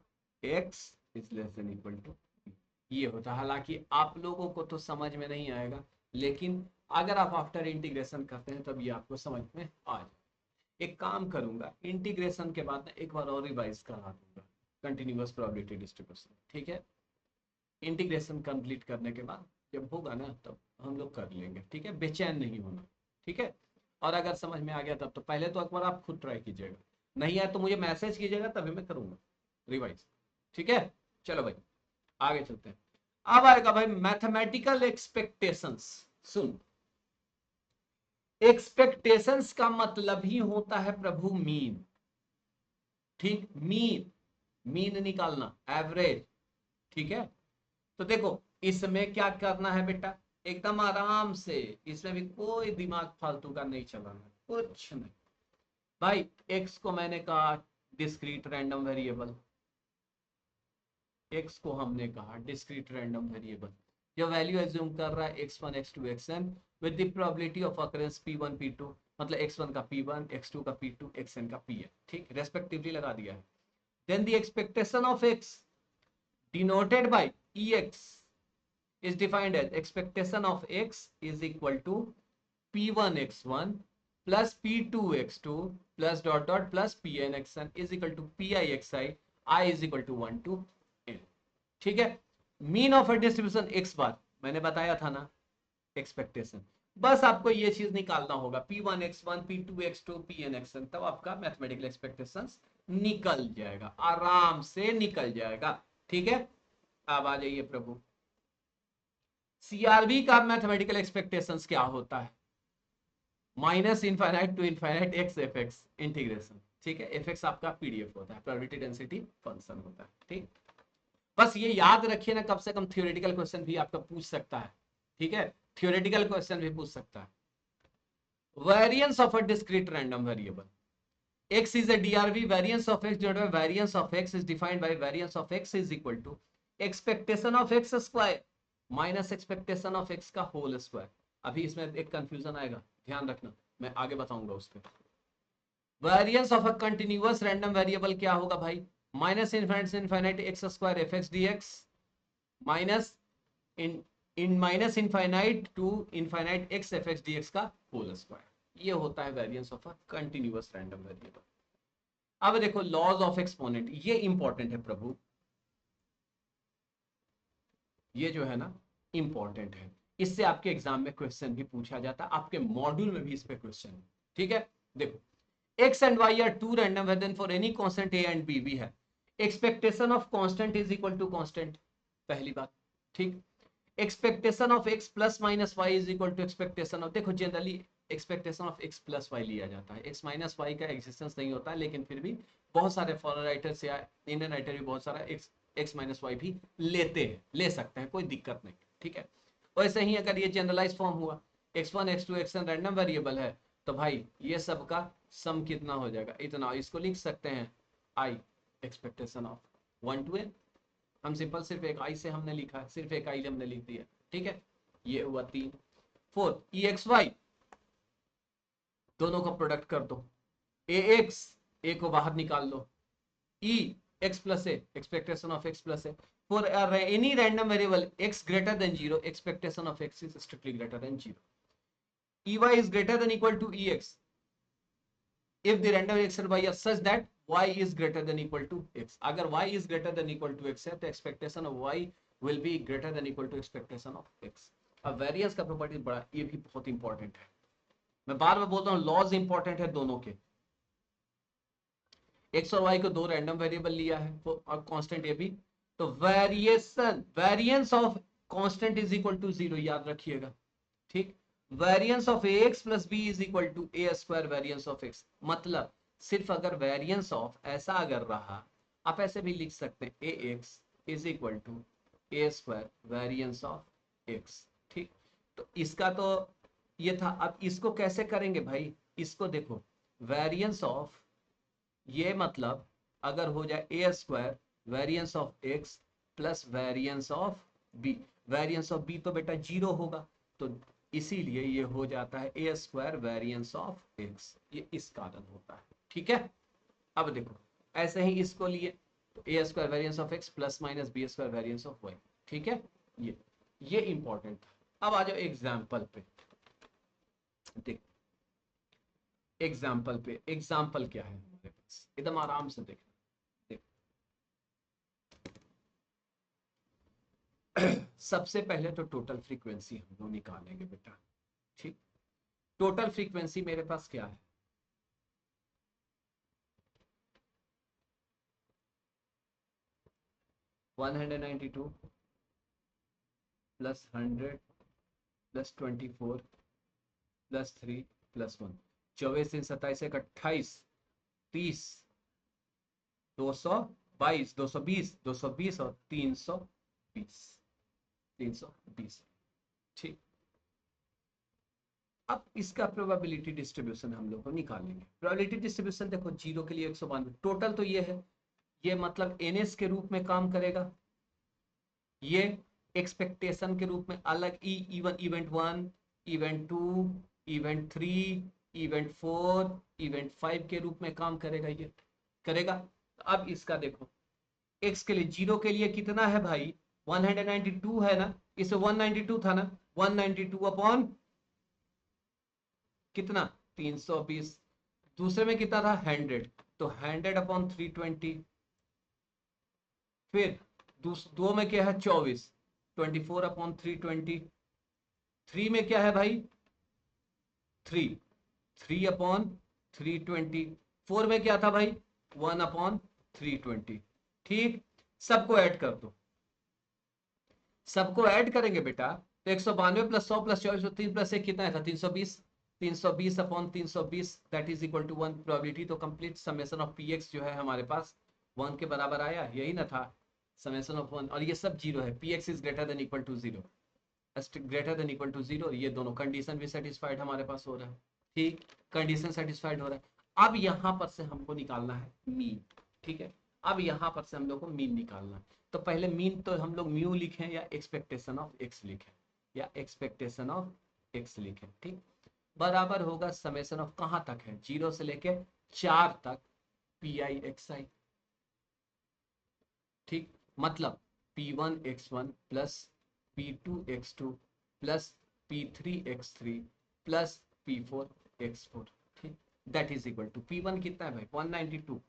x is less than equal to b, ये होता है। हालांकि आप लोगों को तो समझ में नहीं आएगा, लेकिन अगर आप आफ्टर इंटीग्रेशन करते हैं तब ये आपको समझ में आ जाए। एक काम करूंगा, इंटीग्रेशन के बाद एक बार और रिवाइज करा दूंगा कंटिन्यूअस प्रोबेबिलिटी डिस्ट्रीब्यूशन, ठीक है, इंटीग्रेशन कंप्लीट करने के बाद जब होगा ना तब हम लोग कर लेंगे, ठीक है, बेचैन नहीं होना, ठीक है। और अगर समझ में आ गया तब तो पहले तो एक बार आप खुद ट्राई कीजिएगा, नहीं आए तो मुझे मैसेज कीजिएगा तभी मैं करूंगा रिवाइज, ठीक है। चलो भाई आगे चलते हैं। अब आएगा भाई मैथमेटिकल एक्सपेक्टेशंस। सुन, एक्सपेक्टेशंस का मतलब ही होता है प्रभु मीन, ठीक, मीन निकालना, एवरेज, ठीक है। तो देखो इसमें क्या करना है बेटा, एकदम आराम से, इसमें भी कोई दिमाग फालतू का नहीं चलाना, कुछ नहीं भाई। एक्स को मैंने कहा डिस्क्रीट रैंडम वेरिएबल, एक्स को हमने कहा डिस्क्रीट रैंडम वेरिएबल, जो वैल्यू एज्यूम कर रहा है x1 x2 xn with the probability of occurrence p1 p2, मतलब x1 का p1 x2 का p2 xn का pn, ठीक, रेस्पेक्टिवली लगा दिया है। Then the expectation of x denoted by ex is defined as expectation of x is equal to p1 x1 plus p2 x2 plus dot dot plus pn xn is equal to pi xi, I is equal to 1 to n, ठीक है। Mean of a distribution x बार मैंने बताया था ना, expectation, बस आपको ये चीज निकालना होगा p1 x1 p2 x2 pn xn, तब आपका मैथमेटिकल एक्सपेक्टेशंस निकल जाएगा, आराम से निकल जाएगा। ठीक है, अब आ जाइए प्रभु, सीआरबी का मैथमेटिकल एक्सपेक्टेशंस क्या होता है? Minus infinite to infinite X F X integration, ठीक है, एफ एक्स आपका पीडीएफ होता है, प्रोबेबिलिटी डेंसिटी फंक्शन होता है, ठीक। बस ये याद रखिए ना, कम से कम थियोरेटिकल क्वेश्चन भी आपका पूछ सकता है, ठीक है, थियोरेटिकल क्वेश्चन भी पूछ सकता है। Variance of a discrete random variable, x is a DRV, variance of x divided by variance of x is defined by variance of x is equal to expectation of x square minus expectation of x का whole square। अभी इसमें एक confusion आएगा, ध्यान रखना, मैं आगे बताऊंगा उस पर। Variance of a continuous random variable क्या होगा भाई? माइनस इनफाइनाइट से infinite X square F X D X minus in minus infinite to infinite X F X D X का होल स्क्वायर। ये होता है variance of a continuous random variable. अब देखो लॉज ऑफ एक्सपोनेंट, ये important है प्रभु, ये जो है ना इंपॉर्टेंट है, इससे आपके एग्जाम में क्वेश्चन भी पूछा जाता है, आपके मॉड्यूल में भी इस पे क्वेश्चन है, ठीक है। देखो x and y are two random then for any constant a and b भी है, expectation of constant is equal to constant, पहली बात, ठीक। expectation of x plus minus y is equal to expectation of, देखो generally expectation of x plus y लिया जाता है, x minus y का एग्जिस्टेंस नहीं होता है, लेकिन फिर भी बहुत सारे फॉरेन राइटर्स या इंडियन राइटर भी बहुत सारा x माइनस वाई भी लेते हैं, ले सकते हैं, कोई दिक्कत नहीं, ठीक है। वैसे ही अगर ये जनरलाइज फॉर्म हुआ x1 x2 xn random variable है, तो भाई ये सब का सम कितना हो जाएगा, इतना, इसको लिख सकते हैं i expectation of 1 to n, हम सिंपल सिर्फ एक i से हमने लिखा है, सिर्फ एक i हमने लिख दिया, ठीक है। ये हुआ 3 4 e एक्स वाई, दोनों का प्रोडक्ट कर दो, ए एक्स, ए को बाहर निकाल लो, e x plus a expectation of x plus a for any random variable x greater than 0 expectation of x is strictly greater than 0, ey is greater than equal to ex if the random x and y are such that y is greater than equal to x, अगर y is greater than equal to x है तो expectation of y will be greater than equal to expectation of x। अब variance का property बड़ा, ये भी बहुत important है, मैं बार बार बोलता हूँ लॉज इंपॉर्टेंट है दोनों के। एक्स और वाई को दो रैंडम वेरिएबल लिया है और कांस्टेंट ए भी, तो variation variance of constant is equal to 0, याद रखिएगा, ठीक। Variance of A X plus B is equal to A square variance of X, मतलब सिर्फ अगर वेरिएंस ऑफ ऐसा अगर रहा, आप ऐसे भी लिख सकते हैं A X is equal to A square variance of X, ठीक। तो इसका तो ये था, अब इसको कैसे करेंगे भाई, इसको देखो वेरिएंस ऑफ, ये मतलब अगर हो जाए A square variance of X plus variance of B, variance of B तो बेटा 0 होगा, तो इसीलिए ये हो जाता है ए स्क्वायर वेरिएंस ऑफ एक्स, ये इस कारण होता है, ठीक है। अब देखो ऐसे ही इसको लिए, तो A square variance of X plus minus B square variance of Y, ठीक है। ये इंपॉर्टेंट था। अब आ जाओ एग्जाम्पल पे, देख एग्जाम्पल पे, एग्जाम्पल क्या है हमारे पास, एकदम आराम से देखना, सबसे पहले तो टोटल फ्रीक्वेंसी हम लोग निकालेंगे बेटा, ठीक। टोटल फ्रीक्वेंसी मेरे पास क्या है, 192 प्लस 100 प्लस 24 प्लस 3 प्लस 1, 24 3 27 1 28 30 222 220 220 और 320 320, ठीक। अब इसका प्रोबेबिलिटी डिस्ट्रीब्यूशन हम लोग को निकालेंगे। प्रोबेबिलिटी डिस्ट्रीब्यूशन देखो, 0 के लिए 192, टोटल तो ये है, ये मतलब एनएस के रूप में काम करेगा, ये एक्सपेक्टेशन के रूप में अलग event 1 event 2 event 3 event 4 event 5 के रूप में काम करेगा, ये करेगा। अब इसका देखो x के लिए 0 के लिए कितना है भाई, 192 है ना, इसे 192 था ना, 192 अपॉन कितना 320, दूसरे में कितना था 100, तो 100 अपॉन 320, फिर दो में क्या है 24, 24 अपॉन 320, 3 में क्या है भाई 3, 3 अपॉन 320, 4 में क्या था भाई 1 अपॉन 320, ठीक। सबको ऐड कर दो, सबको ऐड करेंगे बेटा तो 192 प्लस 100 प्लस 24 3 प्लस 1 कितना था 320, 320 upon 320 that is equal to 1। Probability तो complete, summation of P X जो है हमारे पास 1 के बराबर आया, यही ना था समेशन ऑफ 1, और ये सब जीरो है, P X is greater than equal to zero, greater than equal to zero, ये दोनों कंडीशन भी सेटिस्फाइड हमारे पास हो रहा है। ठीक, कंडीशन सेटिस्फाइड हो रहा है। अब यहां पर से हमको निकालना है मीन। ठीक है, अब यहां पर से हम लोग को मीन निकालना है। तो पहले मीन तो हम लोग म्यू लिखें या एक्सपेक्टेशन ऑफ एक्स लिखें, या एक्सपेक्टेशन ऑफ एक्स लिखें। ठीक, बराबर होगा समेशन ऑफ कहां तक है, 0 से लेके 4 तक पी आई एक्स आई। ठीक, मतलब P1 x1 plus P2 x2 plus P3 x3 plus P4 x4। ठीक, that is equal to P1 कितना है भाई 192,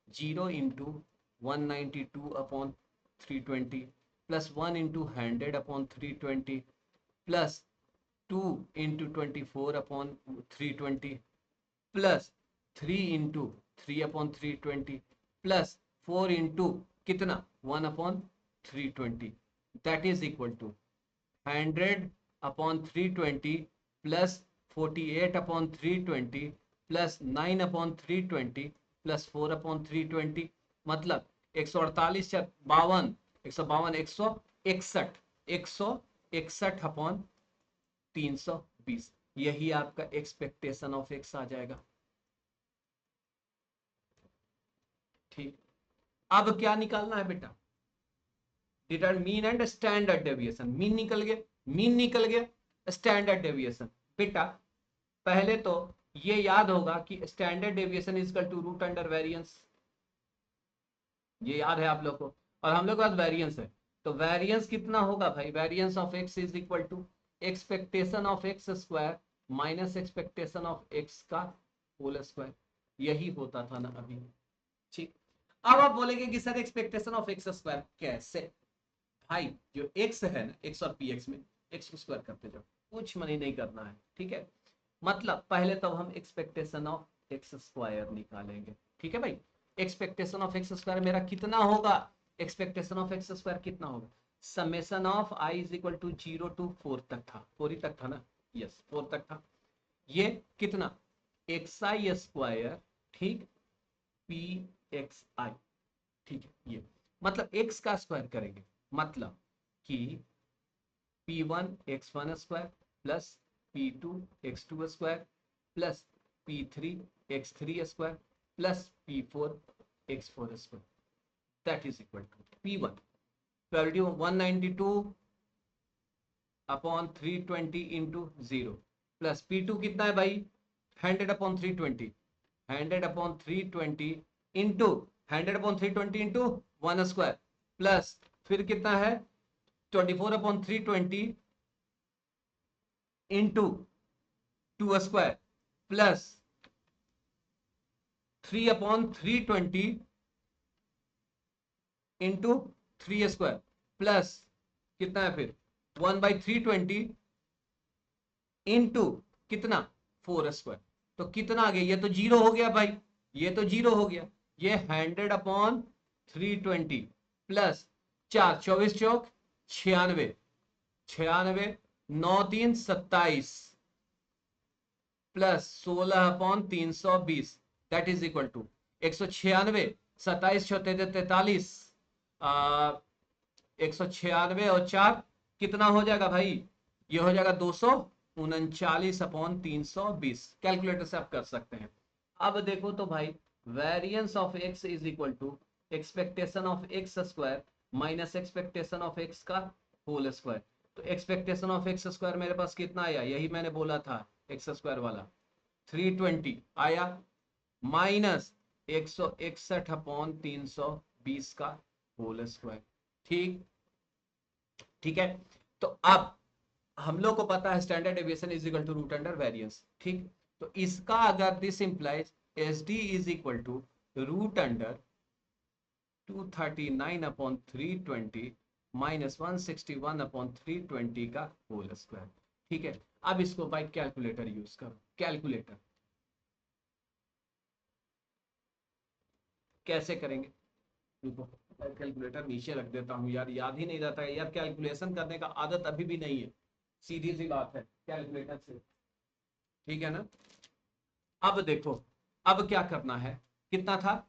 0 into 192 upon 320 plus 1 into 100 upon 320 plus 2 into 24 upon 320 plus 3 into 3 upon 320 plus 4 into कितना 1 upon 320 that is equal to 100 upon 320 plus 48 upon 320 plus 9 upon 320 plus 4 upon 320, मतलब 148 52 152 161 161 upon 320, यही आपका expectation of x आ जाएगा। ठीक, अब क्या निकालना है बेटा, determine mean and standard deviation. Mean निकल गया, मीन निकल गया, स्टैंडर्ड डेविएशन। बेटा पहले तो ये याद होगा कि standard deviation is equal to root under variance, ये याद है आप लोग को, और हम लोग के पास वेरिएंस है, तो वेरिएंस कितना होगा भाई, variance of X is equal to expectation of X square minus expectation of X का होल स्क्वायर, यही होता था ना अभी। ठीक, अब आप बोलेंगे कि sir expectation of X square कैसे, भाई जो एक्स है ना, एक्स और पी एक्स में एक्स स्क्वायर करते जाओ, कुछ मनी नहीं करना है। ठीक है, मतलब पहले तो हम एक्सपेक्टेशन ऑफ एक्स स्क्वायर निकालेंगे। ठीक है भाई, एक्सपेक्टेशन ऑफ एक्स स्क्वायर मेरा कितना होगा, एक्सपेक्टेशन ऑफ एक्स स्क्वायर कितना होगा, summation of I is equal to 0 to 4 तक था, 4 ही तक था ना, यस 4 तक था, ये कितना एक्स आई स्क्वायर, ठीक, पी एक्स आई। ठीक है, ये मतलब x का स्क्वायर करेंगे, मतलब कि P1 x1 square plus P2 x2 square plus P3 x3 square plus P4 x4 square that is equal to P1 value 192 upon 320 into 0 plus P2 कितना है भाई 100 upon 320, 100 upon 320 into 100 upon 320 into 1 square plus फिर कितना है 24 upon 320 into 2 square plus 3 upon 320 into 3 square plus कितना है फिर 1 by 320 into कितना 4 स्क्वायर, तो कितना आ गया, ये तो जीरो हो गया भाई, ये तो जीरो हो गया, ये 100 अपॉन 320 प्लस 4 24 चौक 96 96 9 3 27 plus 16 upon 320 that is equal to 196 27 चौथे 43 196 और 4 कितना हो जाएगा भाई, ये हो जाएगा 239 अपॉन 320, कैलकुलेटर से आप कर सकते हैं। अब देखो तो भाई variance of X is equal to expectation of X square minus expectation of X का होल स्क्वायर, तो एक्सपेक्टेशन ऑफ एक्स स्क्वायर मेरे पास कितना आया, यही मैंने बोला था एक्स स्क्वायर वाला 320 आया माइनस 161 अपॉन 320 का होल स्क्वायर। ठीक, ठीक है, तो अब हम लोग को पता है standard deviation is equal to root under variance. ठीक, तो इसका अगर this implies S D is equal to root under 239 upon 320 minus 161 upon 320 का होल स्क्वायर। ठीक है, अब इसको बाई कैलकुलेटर यूज करो, कैलकुलेटर कैसे करेंगे देखो, कैलकुलेटर नीचे रख देता हूँ यार, याद ही नहीं रहता है यार, कैलकुलेशन करने का आदत अभी भी नहीं है, सीधी सी बात है कैलकुलेटर से, ठीक है ना। अब देखो, अब क्या करना है, कितना था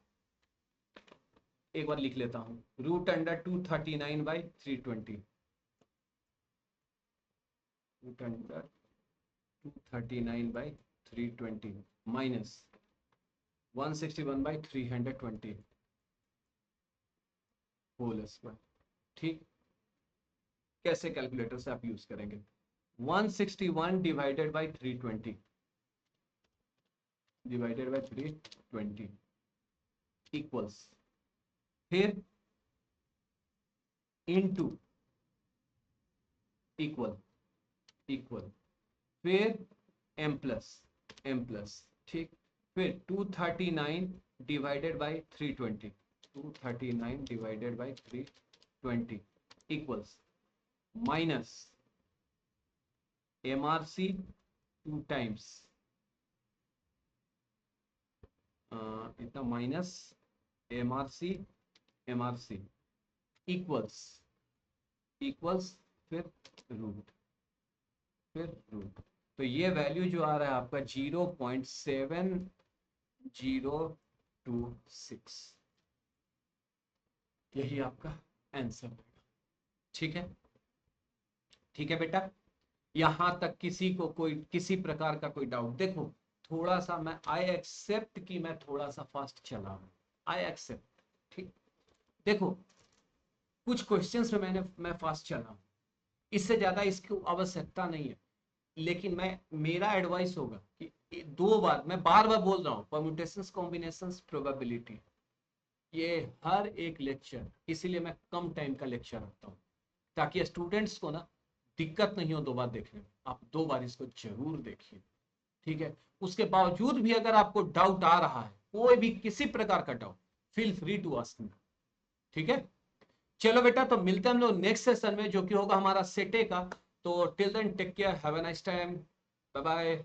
एक बार लिख लेता हूँ, √239/320, √239/320 माइनस 161/320 होल स्क्वायर। ठीक, कैसे कैलकुलेटर से आप यूज करेंगे, 161 डिवाइडेड बाई 320 इक्वल्स, फिर इनटू इक्वल इक्वल, फिर m प्लस, ठीक, फिर 239 divided by 320 equals minus MRC 2 times इतना माइनस MRC इक्वल्स फिर रूट, तो ये वैल्यू जो आ रहा है आपका 0.7026, यही आपका आंसर है। ठीक है, ठीक है बेटा, यहां तक किसी को कोई किसी प्रकार का कोई डाउट, देखो थोड़ा सा मैं आई एक्सेप्ट कि मैं थोड़ा सा फास्ट चला हूं, आई एक्सेप्ट, ठीक, देखो कुछ क्वेश्चंस में मैं फास्ट चला हूं, इससे ज्यादा इसकी आवश्यकता नहीं है, लेकिन मेरा एडवाइस होगा कि 2 बार, मैं बार बार बोल रहा हूँ, परम्यूटेशंस, कॉम्बिनेशंस, प्रोबेबिलिटी, ये हर एक लेक्चर, इसीलिए मैं कम टाइम का लेक्चर रखता हूँ, ताकि स्टूडेंट्स को ना दिक्कत नहीं हो 2 बार देखने में, आप 2 बार इसको जरूर देखिए, ठीक है। उसके बावजूद भी अगर आपको डाउट आ रहा है, कोई भी किसी प्रकार का doubt, feel free to ask me, ठीक है। चलो बेटा, तो मिलते हैं हम लोग नेक्स्ट सेशन में, जो कि होगा हमारा सेटे का। तो till then take care, have a nice time, bye bye.